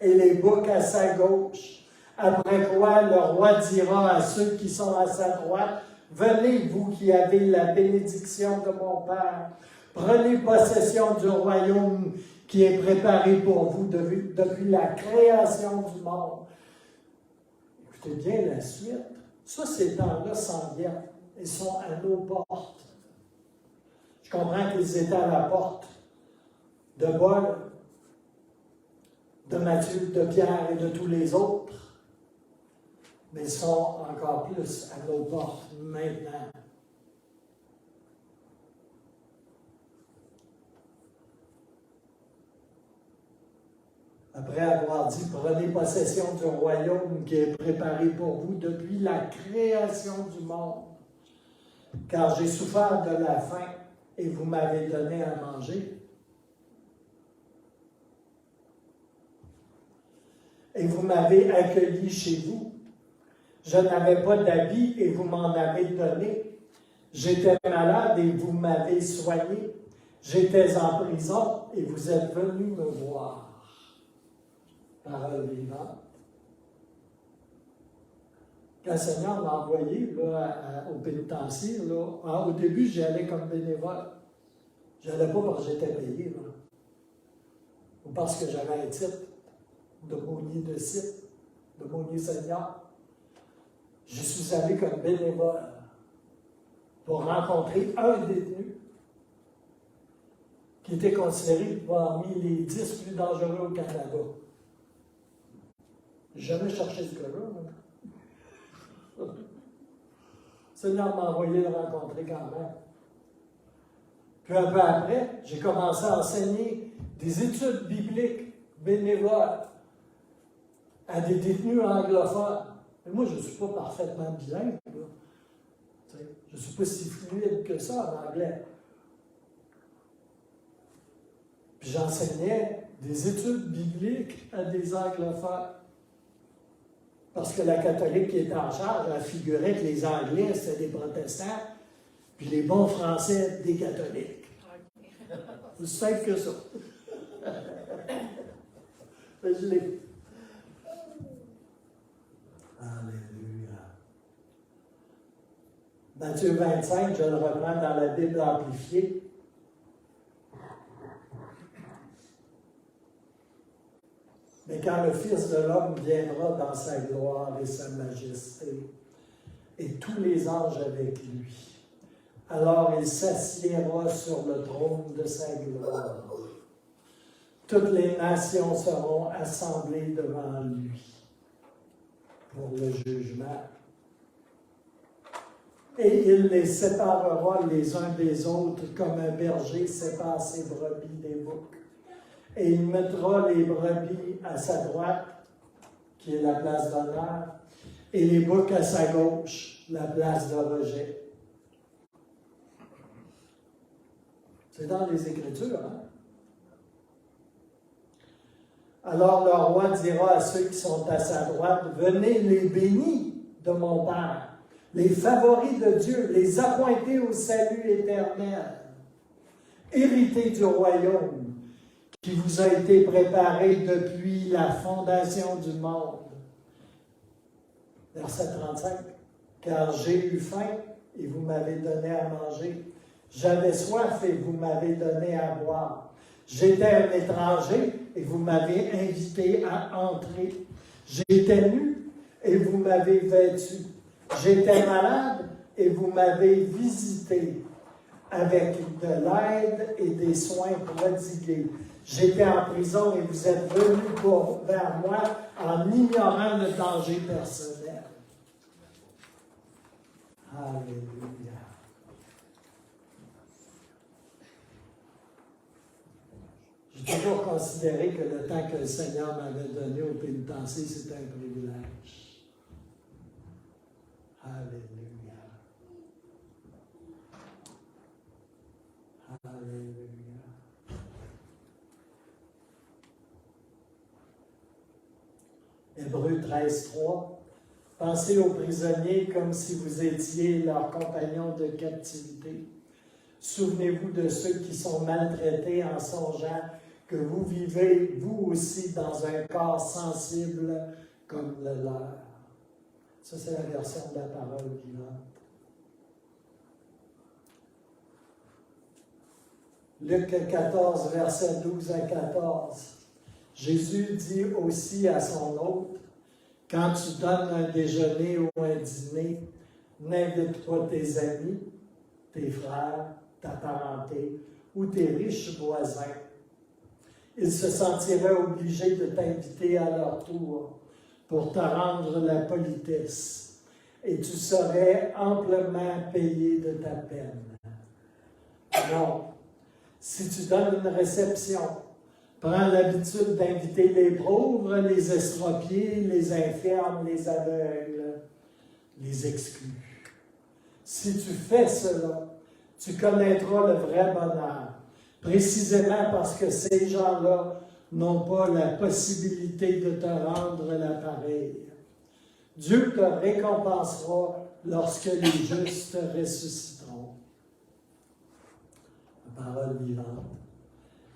S1: et les boucs à sa gauche. Après quoi, le roi dira à ceux qui sont à sa droite, « Venez, vous qui avez la bénédiction de mon Père, prenez possession du royaume qui est préparé pour vous depuis la création du monde. » Écoutez bien la suite. Ça, ces temps-là s'en viennent. Ils sont à nos portes. Je comprends qu'ils étaient à la porte de Paul, de Matthieu, de Pierre et de tous les autres. Mais ils sont encore plus à nos portes maintenant. Après avoir dit, prenez possession du royaume qui est préparé pour vous depuis la création du monde. Car j'ai souffert de la faim et vous m'avez donné à manger. Et vous m'avez accueilli chez vous. Je n'avais pas d'habit et vous m'en avez donné. J'étais malade et vous m'avez soigné. J'étais en prison et vous êtes venus me voir. Parole vivante. Quand le Seigneur m'a envoyé là, au pénitencier, là, au début, j'y allais comme bénévole. Je n'allais pas parce que j'étais payé, là. Ou parce que j'avais un titre de d'aumônier de site, d'aumônier Seigneur. Je suis allé comme bénévole pour rencontrer un détenu qui était considéré parmi les 10 plus dangereux au Canada. Je n'ai jamais cherché ce gars-là. Le Seigneur m'a envoyé le rencontrer quand même. Puis un peu après, j'ai commencé à enseigner des études bibliques bénévoles à des détenus anglophones. Mais moi, je ne suis pas parfaitement bilingue. Je ne suis pas si fluide que ça en anglais. Puis j'enseignais des études bibliques à des anglophones. Parce que la catholique qui était en charge, elle figurait que les Anglais, c'était des protestants, puis les bons Français, des catholiques. C'est simple que ça. Je l'ai. Alléluia. Matthieu 25, je le reprends dans la Bible amplifiée. Mais quand le Fils de l'homme viendra dans sa gloire et sa majesté, et tous les anges avec lui, alors il s'assiera sur le trône de sa gloire. Toutes les nations seront assemblées devant lui pour le jugement. Et il les séparera les uns des autres comme un berger sépare ses brebis des boucs. Et il mettra les brebis à sa droite, qui est la place d'honneur, et les boucs à sa gauche, la place de rejet. C'est dans les Écritures, hein? Alors le roi dira à ceux qui sont à sa droite, « Venez les bénis de mon Père, les favoris de Dieu, les appointés au salut éternel, hériter du royaume qui vous a été préparé depuis la fondation du monde. Verset 35. Car j'ai eu faim et vous m'avez donné à manger. J'avais soif et vous m'avez donné à boire. J'étais un étranger et vous m'avez invité à entrer. J'étais nu et vous m'avez vêtu. J'étais malade et vous m'avez visité avec de l'aide et des soins prodigués. J'étais en prison et vous êtes venus vers moi en ignorant le danger personnel. Alléluia. J'ai toujours considéré que le temps que le Seigneur m'avait donné au pénitencier, c'était un privilège. Alléluia. Alléluia. Hébreux 13:3. Pensez aux prisonniers comme si vous étiez leurs compagnons de captivité. Souvenez-vous de ceux qui sont maltraités en songeant que vous vivez, vous aussi, dans un corps sensible comme le leur. Ça, c'est la version de la parole vivante. Luc 14, versets 12 à 14. Jésus dit aussi à son hôte, « Quand tu donnes un déjeuner ou un dîner, n'invite pas tes amis, tes frères, ta parenté ou tes riches voisins. Ils se sentiraient obligés de t'inviter à leur tour pour te rendre la politesse, et tu serais amplement payé de ta peine. Non, si tu donnes une réception, prends l'habitude d'inviter les pauvres, les estropiés, les infirmes, les aveugles, les exclus. Si tu fais cela, tu connaîtras le vrai bonheur, précisément parce que ces gens-là n'ont pas la possibilité de te rendre l'appareil. Dieu te récompensera lorsque les justes ressusciteront. La parole vivante.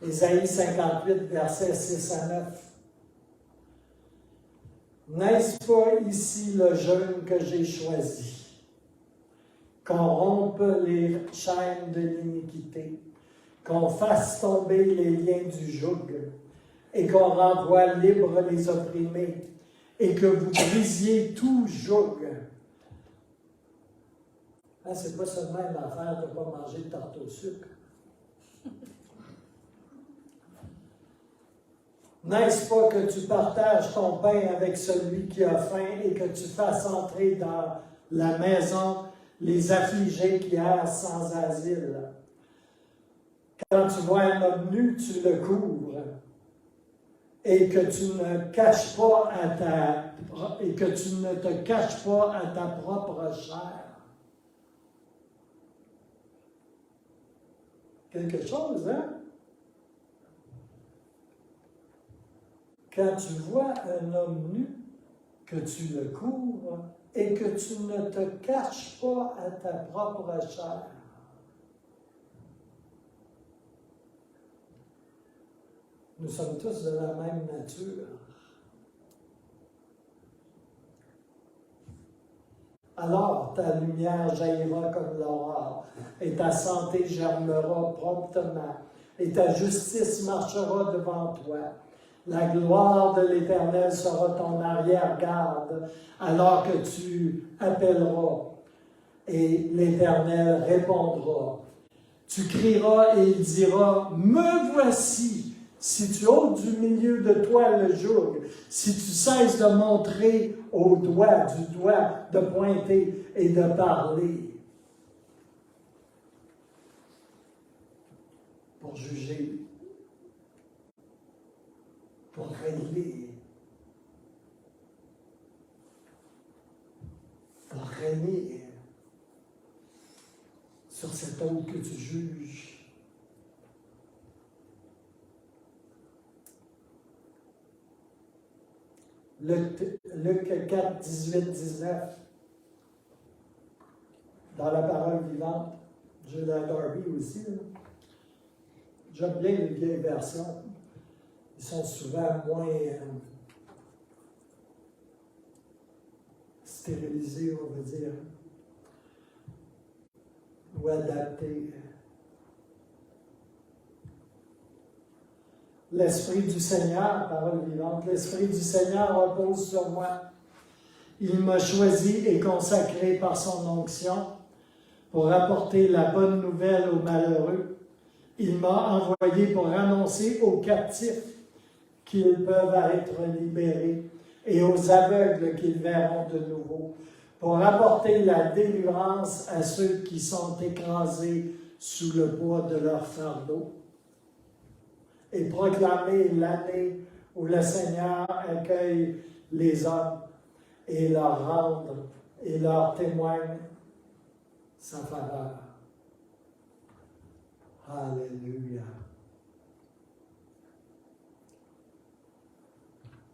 S1: Ésaïe 58, versets 6 à 9. N'est-ce pas ici le jeûne que j'ai choisi? Qu'on rompe les chaînes de l'iniquité, qu'on fasse tomber les liens du joug, et qu'on renvoie libres les opprimés, et que vous brisiez tout joug. Hein, c'est pas seulement une affaire de ne pas manger de tarte au sucre. N'est-ce pas que tu partages ton pain avec celui qui a faim et que tu fasses entrer dans la maison les affligés qui errent sans asile? Quand tu vois un homme nu, tu le couvres et que tu ne caches pas et que tu ne te caches pas à ta propre chair. Quelque chose, hein? Quand tu vois un homme nu, que tu le couvres et que tu ne te caches pas à ta propre chair. Nous sommes tous de la même nature. Alors ta lumière jaillira comme l'aurore, et ta santé germera promptement, et ta justice marchera devant toi. La gloire de l'Éternel sera ton arrière-garde, alors que tu appelleras, et l'Éternel répondra. Tu crieras et il dira, « Me voici !» Si tu ôtes du milieu de toi le joug, si tu cesses de montrer du doigt, de pointer et de parler, pour juger, pour régler, pour régner sur cet autre que tu juges. Luc 4, 18, 19, dans la parole vivante, j'ai la Darby aussi. J'aime bien les vieilles versions. ils sont souvent moins stérilisés, on va dire, ou adaptés. L'Esprit du Seigneur, parole vivante, l'Esprit du Seigneur repose sur moi. Il m'a choisi et consacré par son onction pour apporter la bonne nouvelle aux malheureux. Il m'a envoyé pour annoncer aux captifs qu'ils peuvent être libérés et aux aveugles qu'ils verront de nouveau, pour apporter la délivrance à ceux qui sont écrasés sous le poids de leur fardeau, et proclamer l'année où le Seigneur accueille les hommes et leur témoigne sa faveur. Alléluia.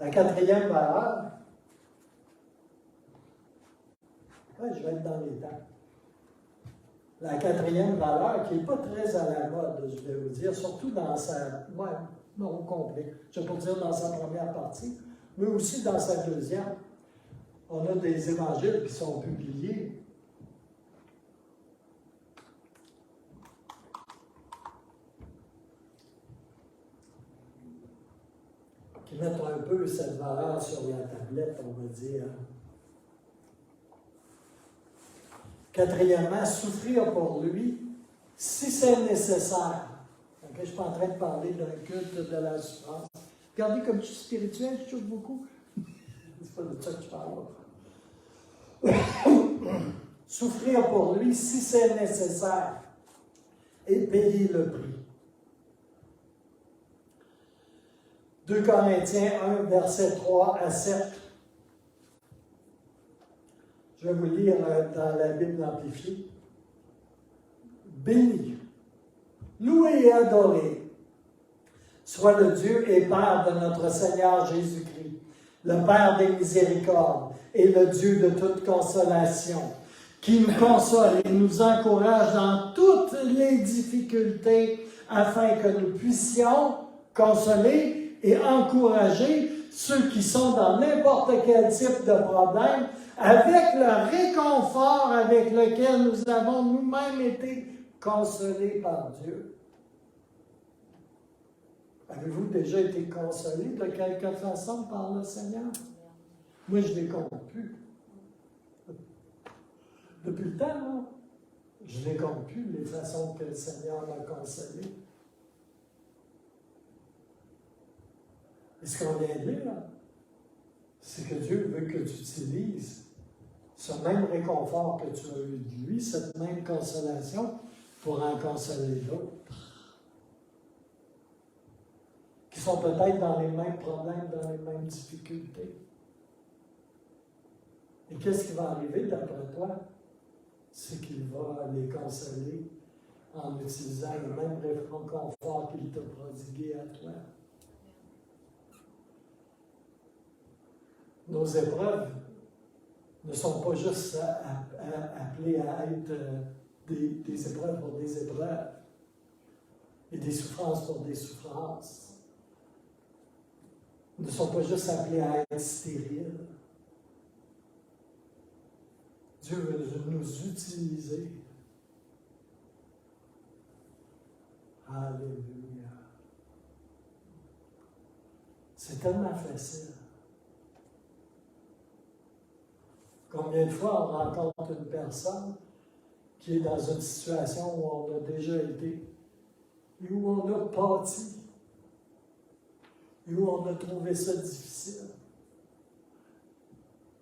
S1: La quatrième valeur, je vais être dans les temps. La quatrième valeur, qui n'est pas très à la mode, je vais vous dire, surtout dans sa, non au complet, je vais pas dire dans sa première partie, mais aussi dans sa deuxième. On a des évangiles qui sont publiés. Qui mettent un peu cette valeur sur la tablette, on va dire. Quatrièmement, souffrir pour lui, si c'est nécessaire. Okay, je ne suis pas en train de parler d'un culte de la souffrance. Regardez comme je suis spirituel, je touche beaucoup. C'est pas de ça que je parle. Souffrir pour lui, si c'est nécessaire, et payer le prix. 2 Corinthiens 1, versets 3 à 7. Je vais vous lire dans la Bible amplifiée. Béni, loué et adoré soit le Dieu et Père de notre Seigneur Jésus-Christ, le Père des miséricordes et le Dieu de toute consolation, qui nous console et nous encourage dans toutes les difficultés, afin que nous puissions consoler et encourager ceux qui sont dans n'importe quel type de problème, avec le réconfort avec lequel nous avons nous-mêmes été consolés par Dieu. Avez-vous déjà été consolés de quelque façon par le Seigneur? Moi, je ne les compte plus. Depuis le temps, là, je ne les compte plus, les façons que le Seigneur m'a consolé. Et ce qu'on vient de lire, c'est que Dieu veut que tu utilises ce même réconfort que tu as eu de lui, cette même consolation, pour en consoler d'autres, qui sont peut-être dans les mêmes problèmes, dans les mêmes difficultés. Et qu'est-ce qui va arriver d'après toi? C'est qu'il va les consoler en utilisant le même réconfort qu'il t'a prodigué à toi. Nos épreuves ne sont pas juste appelées à être des épreuves pour des épreuves et des souffrances pour des souffrances. Ne sont pas juste appelées à être stériles. Dieu veut nous utiliser. Alléluia. C'est tellement facile. Combien de fois on rencontre une personne qui est dans une situation où on a déjà été, et où on a pâti, et où on a trouvé ça difficile.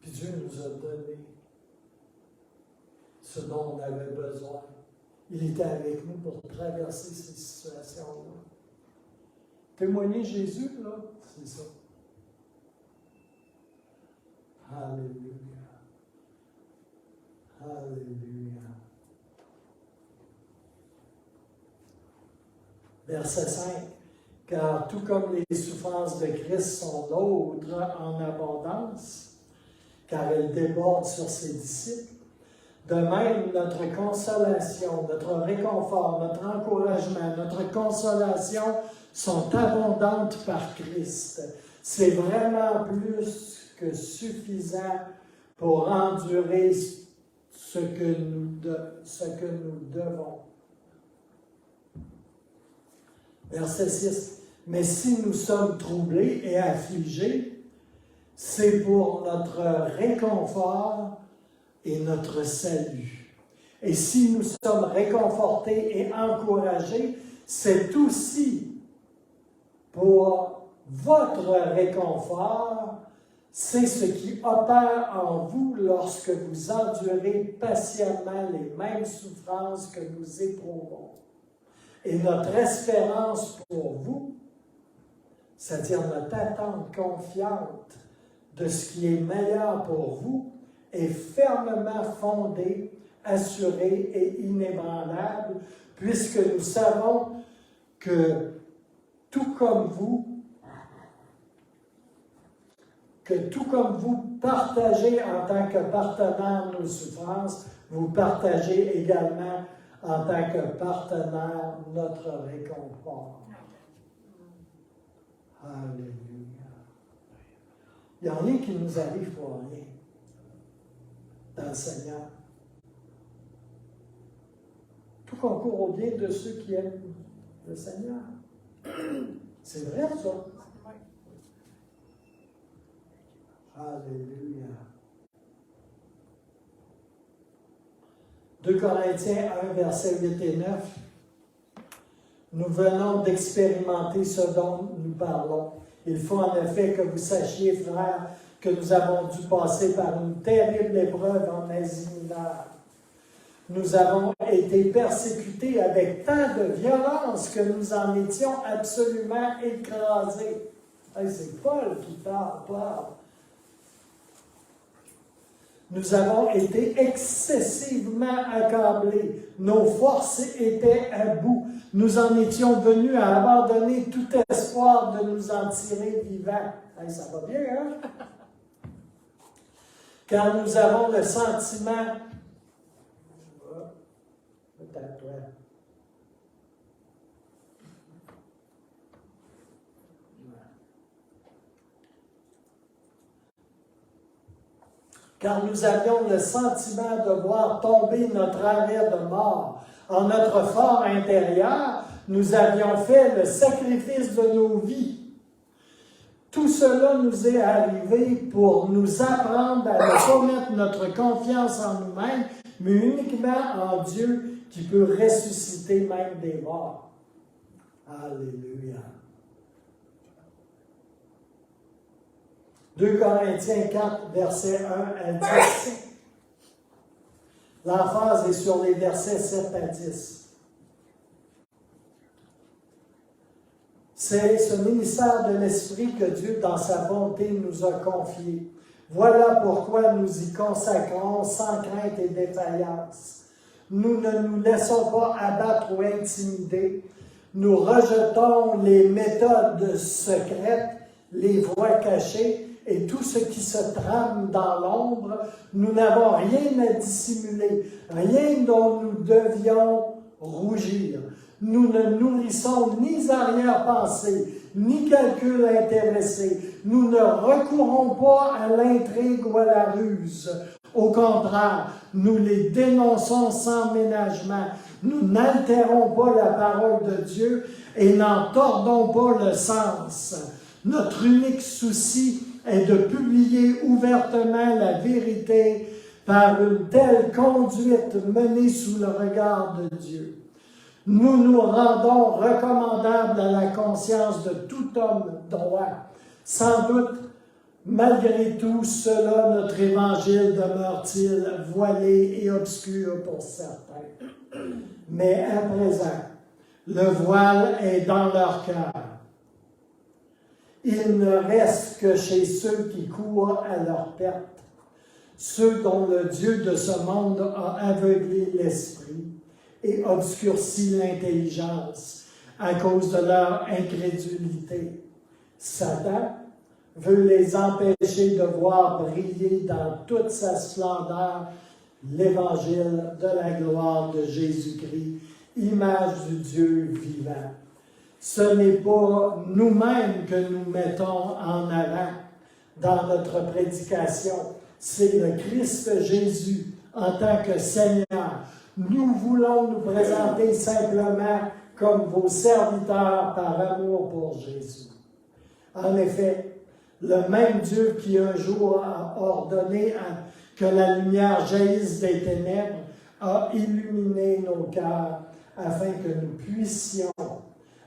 S1: Puis Dieu nous a donné ce dont on avait besoin. Il était avec nous pour traverser ces situations-là. Témoigner Jésus, là, c'est ça. Alléluia. Alléluia. Verset 5. Car tout comme les souffrances de Christ sont nôtres en abondance, car elles débordent sur ses disciples, de même notre consolation, notre réconfort, notre encouragement, notre consolation sont abondantes par Christ. C'est vraiment plus que suffisant pour endurer ce que nous devons. Verset 6. Mais si nous sommes troublés et affligés, c'est pour notre réconfort et notre salut. Et si nous sommes réconfortés et encouragés, c'est aussi pour votre réconfort. C'est ce qui opère en vous lorsque vous endurez patiemment les mêmes souffrances que nous éprouvons. Et notre espérance pour vous, c'est-à-dire notre attente confiante de ce qui est meilleur pour vous, est fermement fondée, assurée et inébranlable, puisque nous savons que tout comme vous partagez en tant que partenaire nos souffrances, vous partagez également en tant que partenaire notre réconfort. Alléluia. Il n'y a rien qui nous arrive pour rien dans le Seigneur. Tout concourt au bien de ceux qui aiment le Seigneur. C'est vrai, ça. Alléluia. 2 Corinthiens 1, versets 8 et 9. Nous venons d'expérimenter ce dont nous parlons. Il faut en effet que vous sachiez, frères, que nous avons dû passer par une terrible épreuve en Asie mineure. Nous avons été persécutés avec tant de violence que nous en étions absolument écrasés. Hey, c'est Paul qui parle. Nous avons été excessivement accablés. Nos forces étaient à bout. Nous en étions venus à abandonner tout espoir de nous en tirer vivants. Hey, ça va bien, hein? Car nous avons le sentiment... Peut-être, ouais. Car nous avions le sentiment de voir tomber notre arrêt de mort. En notre fort intérieur, nous avions fait le sacrifice de nos vies. Tout cela nous est arrivé pour nous apprendre à ne pas mettre notre confiance en nous-mêmes, mais uniquement en Dieu qui peut ressusciter même des morts. Alléluia. 2 Corinthiens 4, versets 1 à 10. L'emphase est sur les versets 7 à 10. C'est ce ministère de l'Esprit que Dieu, dans sa bonté, nous a confié. Voilà pourquoi nous y consacrons sans crainte et défaillance. Nous ne nous laissons pas abattre ou intimider. Nous rejetons les méthodes secrètes, les voies cachées, et tout ce qui se trame dans l'ombre. Nous n'avons rien à dissimuler, rien dont nous devions rougir. Nous ne nourrissons ni arrière-pensée, ni calcul intéressé. Nous ne recourons pas à l'intrigue ou à la ruse. Au contraire, nous les dénonçons sans ménagement. Nous n'altérons pas la parole de Dieu et n'en tordons pas le sens. Notre unique souci est de publier ouvertement la vérité par une telle conduite menée sous le regard de Dieu. Nous nous rendons recommandables à la conscience de tout homme droit. Sans doute, malgré tout cela, notre évangile demeure-t-il voilé et obscur pour certains. Mais à présent, le voile est dans leur cœur. Il ne reste que chez ceux qui courent à leur perte, ceux dont le Dieu de ce monde a aveuglé l'esprit et obscurci l'intelligence à cause de leur incrédulité. Satan veut les empêcher de voir briller dans toute sa splendeur l'évangile de la gloire de Jésus-Christ, image du Dieu vivant. Ce n'est pas nous-mêmes que nous mettons en avant dans notre prédication, c'est le Christ Jésus en tant que Seigneur. Nous voulons nous présenter simplement comme vos serviteurs par amour pour Jésus. En effet, le même Dieu qui un jour a ordonné que la lumière jaillisse des ténèbres a illuminé nos cœurs afin que nous puissions,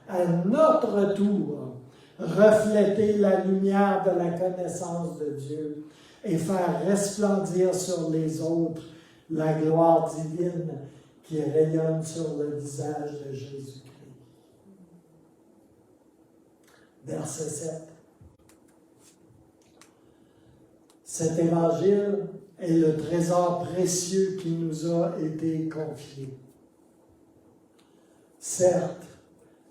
S1: à notre tour, refléter la lumière de la connaissance de Dieu et faire resplendir sur les autres la gloire divine qui rayonne sur le visage de Jésus-Christ. Verset 7. Cet évangile est le trésor précieux qui nous a été confié. Certes,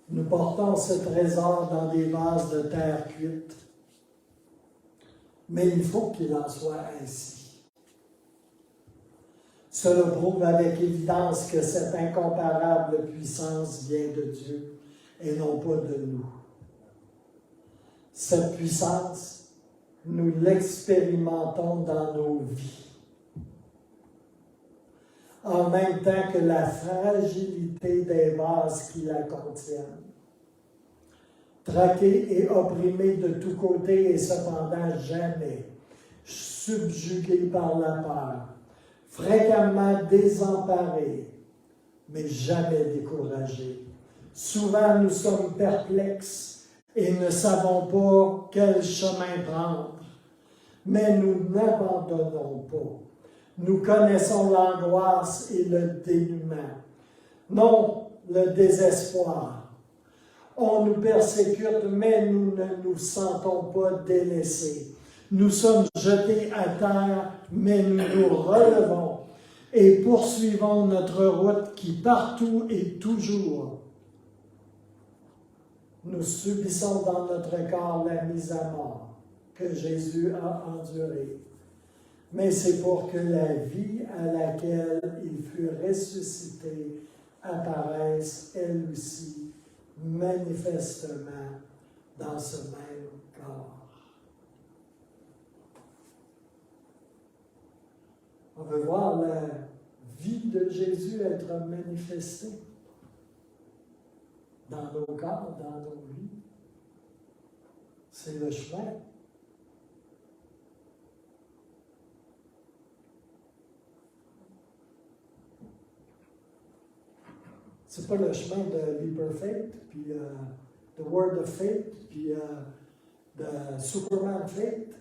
S1: nous portons ce trésor dans des vases de terre cuite, mais il faut qu'il en soit ainsi. Cela prouve avec évidence que cette incomparable puissance vient de Dieu et non pas de nous. Cette puissance, nous l'expérimentons dans nos vies. En même temps que la fragilité des vases qui la contiennent. Traqués et opprimés de tous côtés et cependant jamais subjugués par la peur, fréquemment désemparés, mais jamais découragés. Souvent nous sommes perplexes et ne savons pas quel chemin prendre, mais nous n'abandonnons pas. Nous connaissons l'angoisse et le dénuement, non le désespoir. On nous persécute, mais nous ne nous sentons pas délaissés. Nous sommes jetés à terre, mais nous nous relevons et poursuivons notre route qui partout et toujours. Nous subissons dans notre corps la mise à mort que Jésus a endurée. Mais c'est pour que la vie à laquelle il fut ressuscité apparaisse, elle aussi, manifestement dans ce même corps. On veut voir la vie de Jésus être manifestée dans nos corps, dans nos vies. C'est le chemin. C'est pas le chemin de l'Hyper Faith, puis de Word of Faith, puis de Superman Faith.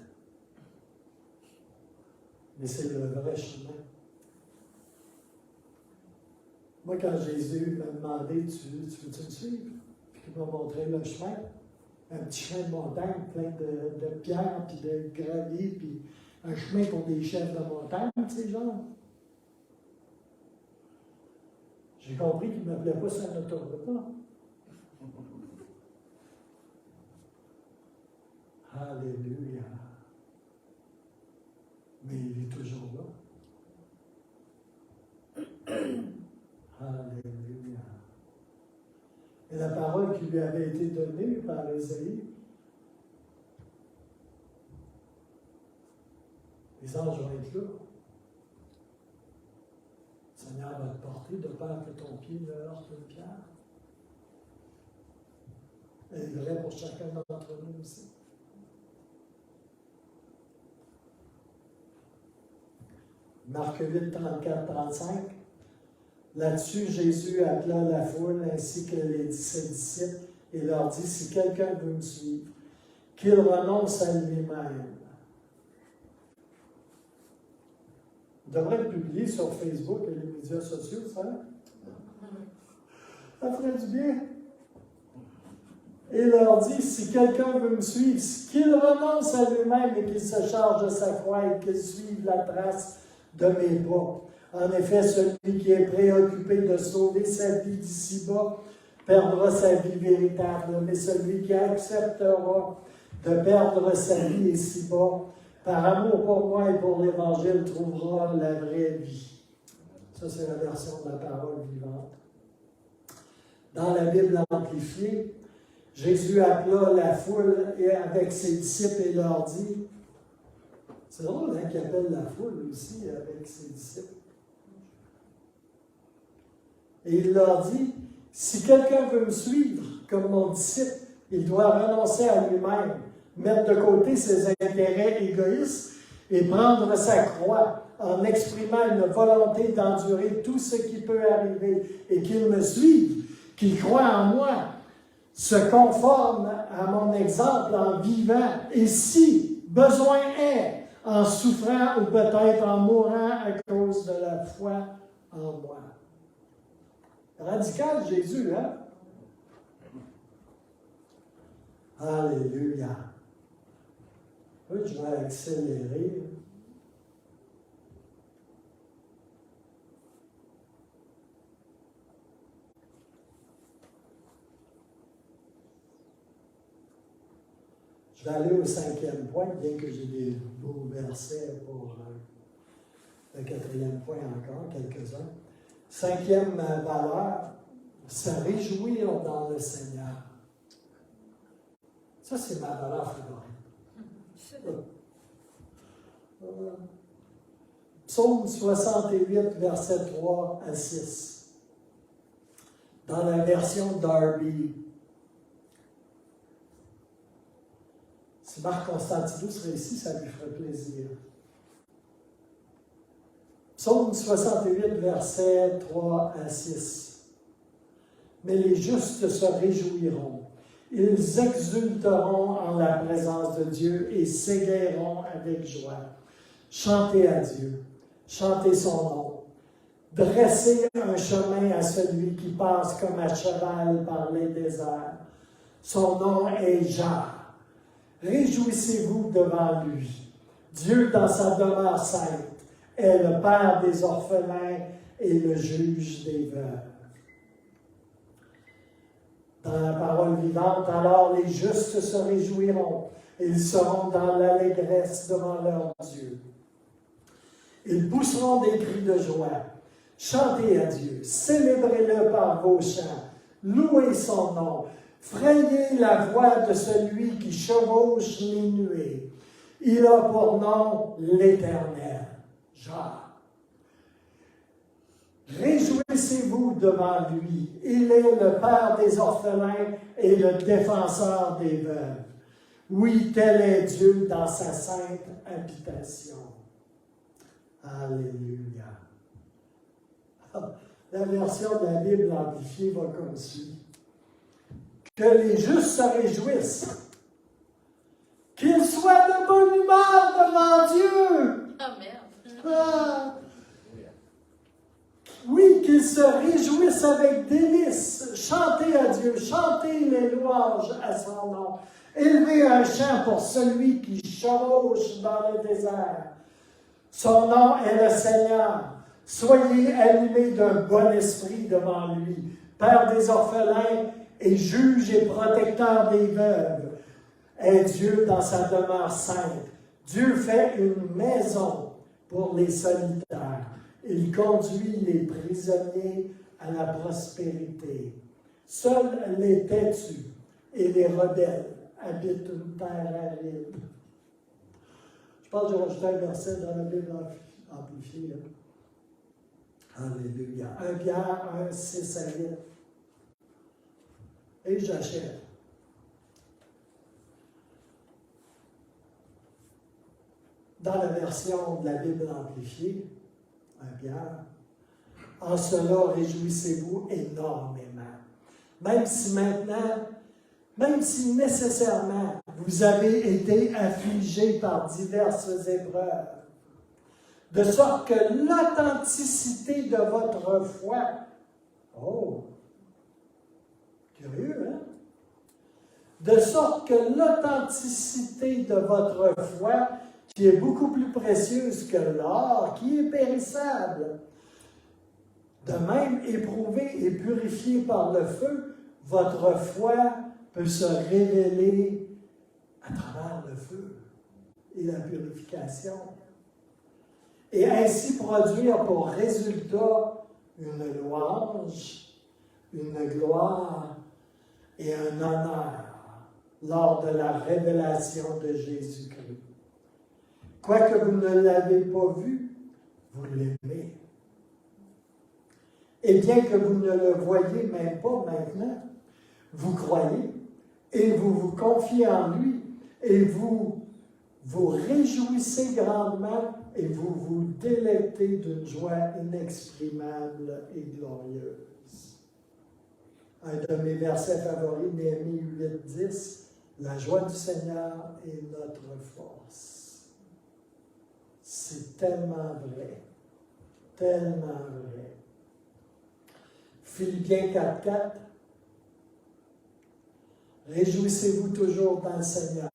S1: Mais c'est le vrai chemin. Moi, quand Jésus m'a demandé, tu veux-tu me suivre? Puis il m'a montré le chemin, un petit chemin de montagne plein de pierres, puis de gravier, puis un chemin pour des chefs de montagne, tu sais, genre. J'ai compris qu'il ne m'appelait pas sur un autoroute. Alléluia. Mais il est toujours là. Alléluia. Et la parole qui lui avait été donnée par Ésaïe, les anges vont être là. Le Seigneur va te porter de peur que ton pied ne heurte une pierre. Elle est vraie pour chacun d'entre nous aussi. Marc 8, 34, 35. Là-dessus, Jésus appela la foule ainsi que ses disciples et leur dit, si quelqu'un veut me suivre, qu'il renonce à lui-même. On devrait le publier sur Facebook et les médias sociaux, ça? Ça ferait du bien. Et leur dit, si quelqu'un veut me suivre, qu'il renonce à lui-même et qu'il se charge de sa croix et qu'il suive la trace de mes pas. En effet, celui qui est préoccupé de sauver sa vie d'ici-bas perdra sa vie véritable, mais celui qui acceptera de perdre sa vie ici-bas, par amour pour moi et pour l'Évangile, trouvera la vraie vie. Ça, c'est la version de la parole vivante. Dans la Bible amplifiée, Jésus appela la foule avec ses disciples et leur dit, c'est drôle hein, qu'il appelle la foule aussi avec ses disciples. Et il leur dit, si quelqu'un veut me suivre comme mon disciple, il doit renoncer à lui-même, mettre de côté ses intérêts égoïstes et prendre sa croix en exprimant une volonté d'endurer tout ce qui peut arriver et qu'il me suive, qu'il croit en moi, se conforme à mon exemple en vivant et si besoin est, en souffrant ou peut-être en mourant à cause de la foi en moi. Radical Jésus, hein? Alléluia. Oui, je vais accélérer. Je vais aller au 5e point, bien que j'ai des beaux versets pour le 4e point encore, quelques-uns. 5e valeur, se réjouir dans le Seigneur. Ça, c'est ma valeur favorite. Psaume 68, versets 3 à 6. Dans la version Darby. Si Marc Constantinou serait ici, ça lui ferait plaisir. Psaume 68, versets 3 à 6. Mais les justes se réjouiront. Ils exulteront en la présence de Dieu et s'égaieront avec joie. Chantez à Dieu, chantez son nom. Dressez un chemin à celui qui passe comme à cheval par les déserts. Son nom est Jah. Réjouissez-vous devant lui. Dieu, dans sa demeure sainte, est le Père des orphelins et le juge des veuves. Dans la parole vivante, alors les justes se réjouiront. Ils seront dans l'allégresse devant leur Dieu. Ils pousseront des cris de joie. Chantez à Dieu, célébrez-le par vos chants, louez son nom, frayez la voix de celui qui chevauche les nuées. Il a pour nom l'Éternel. Jah. Réjouissez-vous devant lui. Il est le Père des orphelins et le défenseur des veuves. Oui, tel est Dieu dans sa sainte habitation. Alléluia. La version de la Bible amplifiée va comme suit. Que les justes se réjouissent. Qu'ils soient de bonne humeur devant Dieu.
S2: Amen.
S1: Ah. Oui, qu'ils se réjouissent avec délice. Chantez à Dieu, chantez les louanges à son nom. Élevez un chant pour celui qui chevauche dans le désert. Son nom est le Seigneur. Soyez animés d'un bon esprit devant lui. Père des orphelins et juge et protecteur des veuves. Est Dieu dans sa demeure sainte. Dieu fait une maison pour les solitaires. Il conduit les prisonniers à la prospérité. Seuls les têtus et les rebelles habitent une terre aride. Je pense que j'ai rajouté un verset dans la Bible amplifiée. Là. Alléluia. 1 Pierre 1, 6 à 8. Et j'achève. Dans la version de la Bible amplifiée, 1 Pierre, en cela réjouissez-vous énormément. Même si maintenant, même si nécessairement vous avez été affligés par diverses épreuves, de sorte que l'authenticité de votre foi, oh, curieux, hein? De sorte que l'authenticité de votre foi, qui est beaucoup plus précieuse que l'or, qui est périssable, de même éprouvée et purifiée par le feu, votre foi peut se révéler à travers le feu et la purification. Et ainsi produire pour résultat une louange, une gloire et un honneur lors de la révélation de Jésus-Christ. Quoique vous ne l'avez pas vu, vous l'aimez. Et bien que vous ne le voyez même pas maintenant, vous croyez et vous vous confiez en lui et vous vous réjouissez grandement et vous vous délectez d'une joie inexprimable et glorieuse. Un de mes versets favoris, Néhémie 8:10, la joie du Seigneur est notre force. C'est tellement vrai, tellement vrai. Philippiens 4:4, réjouissez-vous toujours dans le Seigneur.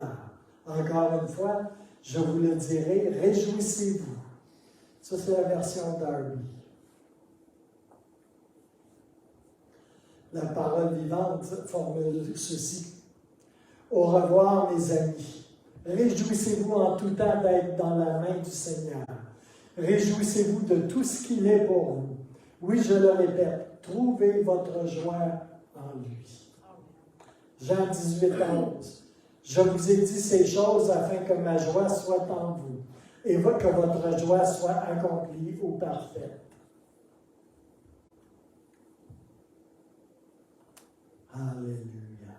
S1: Encore une fois, je vous le dirai, réjouissez-vous. Ça, c'est la version Darby. La parole vivante formule ceci. Au revoir, mes amis. Réjouissez-vous en tout temps d'être dans la main du Seigneur. Réjouissez-vous de tout ce qu'il est pour vous. Oui, je le répète, trouvez votre joie en lui. Jean 18:11. Je vous ai dit ces choses afin que ma joie soit en vous et que votre joie soit accomplie au parfait. Alléluia.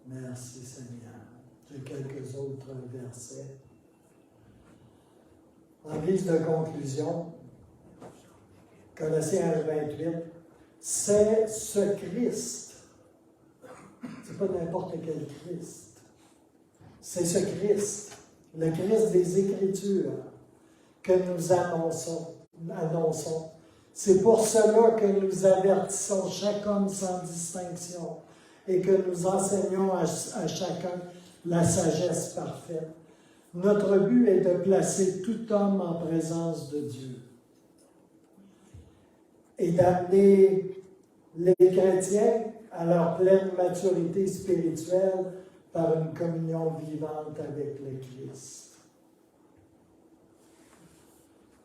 S1: Merci Seigneur. J'ai quelques autres versets. En guise de conclusion, Colossiens 1:28, c'est ce Christ. C'est pas n'importe quel Christ. C'est ce Christ, le Christ des Écritures, que nous annonçons. C'est pour cela que nous avertissons chaque homme sans distinction et que nous enseignons à chacun la sagesse parfaite. Notre but est de placer tout homme en présence de Dieu et d'amener les chrétiens à leur pleine maturité spirituelle par une communion vivante avec le Christ.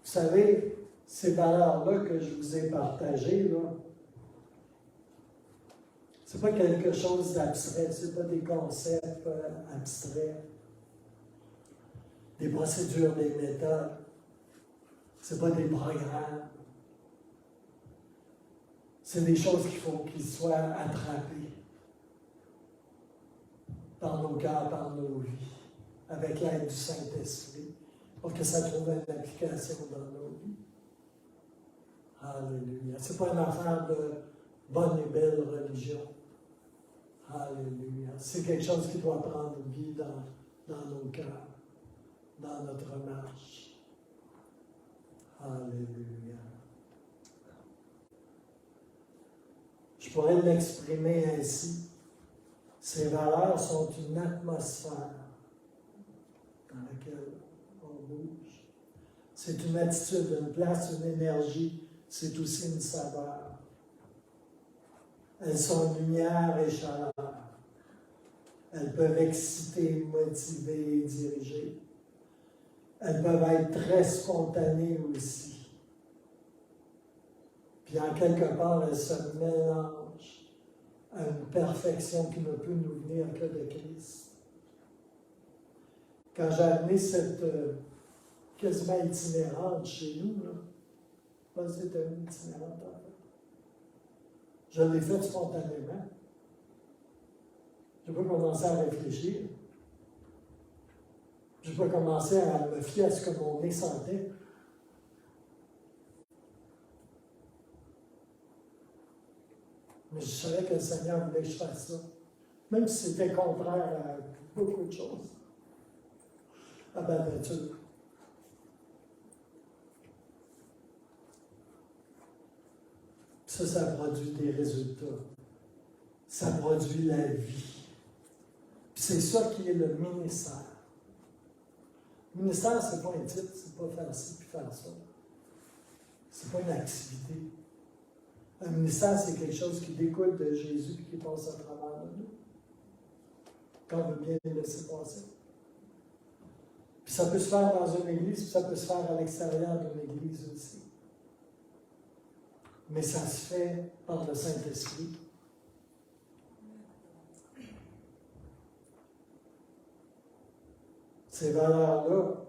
S1: Vous savez, ces valeurs-là que je vous ai partagées, ce n'est pas quelque chose d'abstrait, ce n'est pas des concepts abstraits, des procédures, des méthodes, ce n'est pas des programmes. C'est des choses qu'il faut qu'ils soient attrapées par nos cœurs, par nos vies, avec l'aide du Saint-Esprit, pour que ça trouve une application dans nos vies. Alléluia. Ce n'est pas une affaire de bonne et belle religion. Alléluia. C'est quelque chose qui doit prendre vie dans nos cœurs, dans notre marche. Alléluia. Je pourrais l'exprimer ainsi. Ces valeurs sont une atmosphère dans laquelle on bouge. C'est une attitude, une place, une énergie. C'est aussi une saveur. Elles sont lumière et chaleur. Elles peuvent exciter, motiver et diriger. Elles peuvent être très spontanées aussi. Puis en quelque part, elles se mélangent à une perfection qui ne peut nous venir que de Christ. Quand j'ai amené cette quasiment itinérante chez nous, c'était une itinérante en fait. Je l'ai faite spontanément. Je n'ai pas commencé à réfléchir. Je n'ai pas commencé à me fier à ce que mon nez sentait. Mais je savais que le Seigneur voulait que je fasse ça. Même si c'était contraire à beaucoup de choses. À ma nature. Ça produit des résultats. Ça produit la vie. Puis c'est ça qui est le ministère. Le ministère, ce n'est pas un titre, c'est pas faire ci puis faire ça. C'est pas une activité. Un ministère, c'est quelque chose qui découle de Jésus et qui passe à travers de nous. Quand on veut bien les laisser passer. Puis ça peut se faire dans une église, puis ça peut se faire à l'extérieur d'une église aussi. mais ça se fait par le Saint-Esprit. Ces valeurs-là,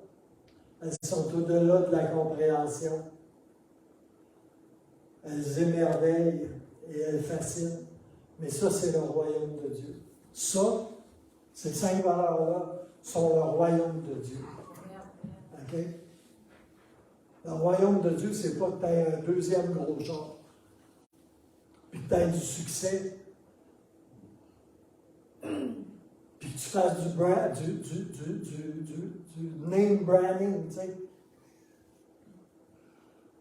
S1: elles sont au-delà de la compréhension. Elles émerveillent et elles fascinent. Mais ça, c'est le royaume de Dieu. Ça, ces 5 valeurs-là sont le royaume de Dieu. OK? Le royaume de Dieu, c'est pas que tu aies un deuxième gros genre, puis que tu aies du succès, puis que tu fasses du name branding, tu sais,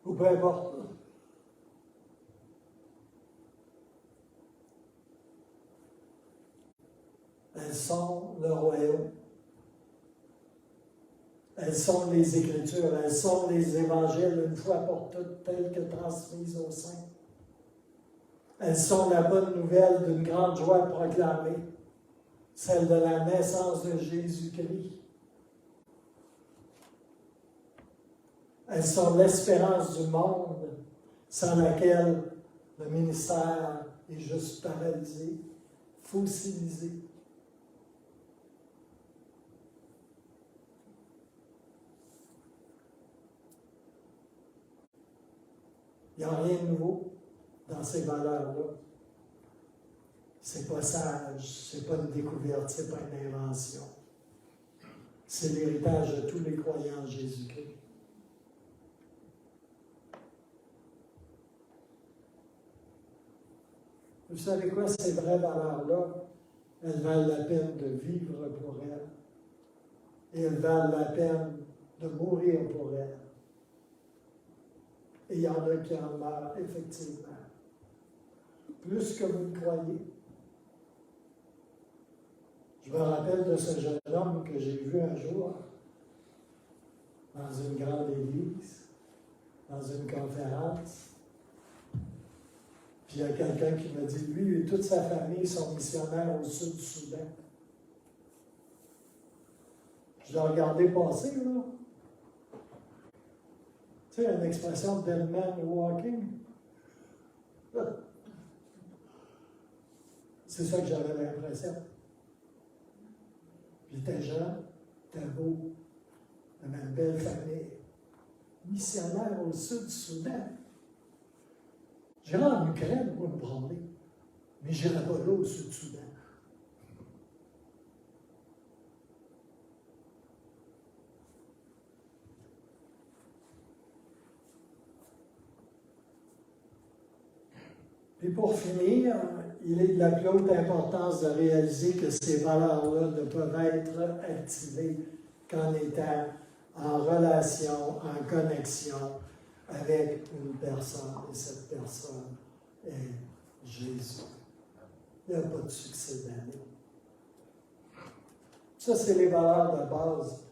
S1: ou peu importe. Elles sont le royaume. Elles sont les Écritures, elles sont les Évangiles, une fois pour toutes, telles que transmises aux saints. Elles sont la bonne nouvelle d'une grande joie proclamée, celle de la naissance de Jésus-Christ. Elles sont l'espérance du monde, sans laquelle le ministère est juste paralysé, fossilisé. Il n'y a rien de nouveau dans ces valeurs-là. C'est pas sage, c'est pas une découverte, c'est pas une invention. C'est l'héritage de tous les croyants en Jésus-Christ. Vous savez quoi, ces vraies valeurs-là, elles valent la peine de vivre pour elles. Et elles valent la peine de mourir pour elles. Et il y en a qui en meurent, effectivement. Plus que vous ne croyez. Je me rappelle de ce jeune homme que j'ai vu un jour dans une grande église, dans une conférence. Puis il y a quelqu'un qui m'a dit, lui et toute sa famille sont missionnaires au sud du Soudan. Je l'ai regardé passer, là. Tu sais, une expression de dead man walking. C'est ça que j'avais l'impression. Puis il était jeune, il était beau, il avait une belle famille. Missionnaire au sud du Soudan. J'irai en Ukraine pour me branler, mais je n'irai pas là au sud du Soudan. Et pour finir, il est de la plus haute importance de réaliser que ces valeurs-là ne peuvent être activées qu'en étant en relation, en connexion avec une personne. Et cette personne est Jésus. Il n'y a pas de succès d'année. Ça, c'est les valeurs de base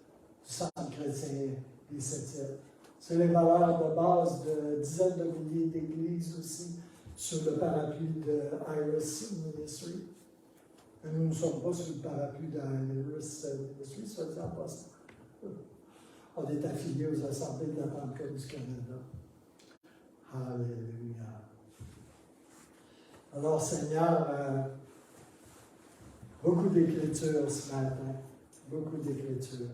S1: du Centre chrétien des Septièmes. C'est les valeurs de base de dizaines de milliers d'églises aussi, sous le parapluie de Iris Ministry. Et nous ne sommes pas sous le parapluie de Iris Ministry, soit dit en passant. On est affiliés aux Assemblées de la Pentecôte du Canada. Alléluia. Alors, Seigneur, beaucoup d'écritures ce matin. Beaucoup d'écritures.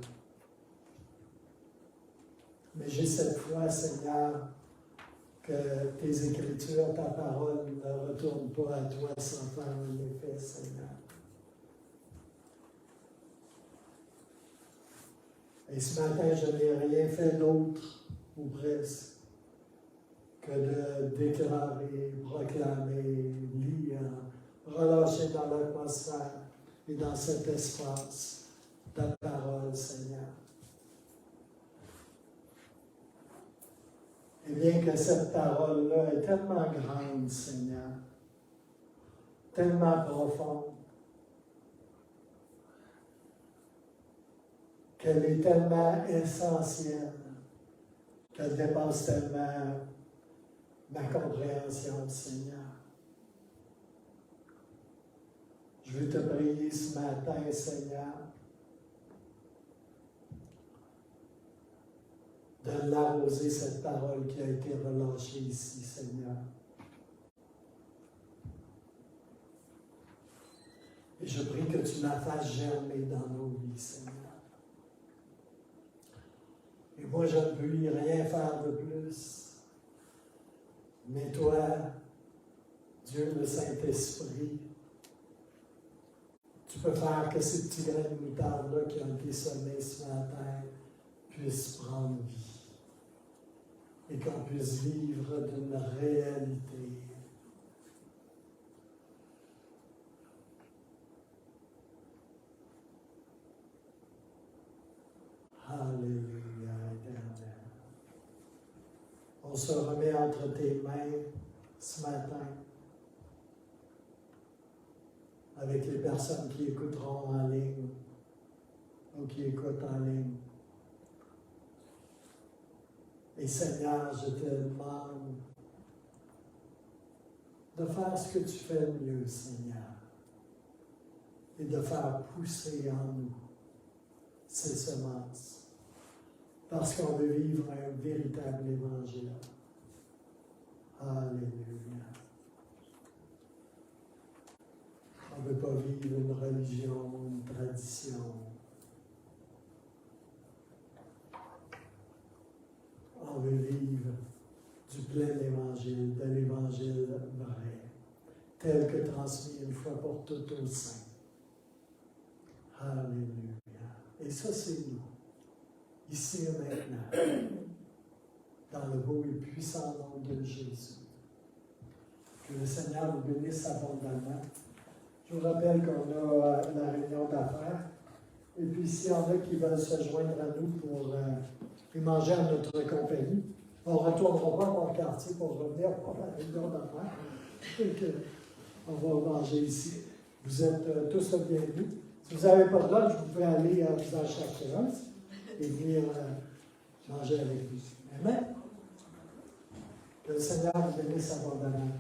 S1: Mais j'ai cette foi, Seigneur, que tes écritures, ta parole ne retourne pas à toi sans faire un effet, Seigneur. Et ce matin, je n'ai rien fait d'autre, ou presque, que de déclarer, proclamer, lire, relâcher dans l'atmosphère et dans cet espace ta parole, Seigneur. Et bien que cette parole-là est tellement grande, Seigneur, tellement profonde, qu'elle est tellement essentielle, qu'elle dépasse tellement ma compréhension, Seigneur. Je veux te prier ce matin, Seigneur, de l'arroser, cette parole qui a été relâchée ici, Seigneur, Et je prie que tu la fasses germer dans nos vies, Seigneur. Et moi, je ne peux y rien faire de plus. Mais toi, Dieu le Saint-Esprit, tu peux faire que ces petits grains de moutarde-là qui ont été semés ce matin puissent prendre vie. Et qu'on puisse vivre d'une réalité. Alléluia, Éternel. On se remet entre tes mains ce matin avec les personnes qui écouteront en ligne ou qui écoutent en ligne. Et Seigneur, je te demande de faire ce que tu fais le mieux, Seigneur, et de faire pousser en nous ces semences, parce qu'on veut vivre un véritable évangile. Alléluia. On ne veut pas vivre une religion, une tradition. On veut vivre du plein évangile, de l'évangile vrai, tel que transmis une fois pour toutes aux saints. Alléluia. Et ça, c'est nous, ici et maintenant, dans le beau et puissant nom de Jésus. Que le Seigneur nous bénisse abondamment. Je vous rappelle qu'on a la réunion d'affaires. Et puis, s'il y en a qui veulent se joindre à nous pour y manger à notre compagnie, on ne retournera pas dans le quartier pour revenir pour la réunion d'affaires. On va manger ici. Vous êtes tous les bienvenus. Si vous n'avez pas de lunch, vous pouvez aller à Visage Chacun et venir manger avec nous. Amen. Que le Seigneur vous bénisse abondamment.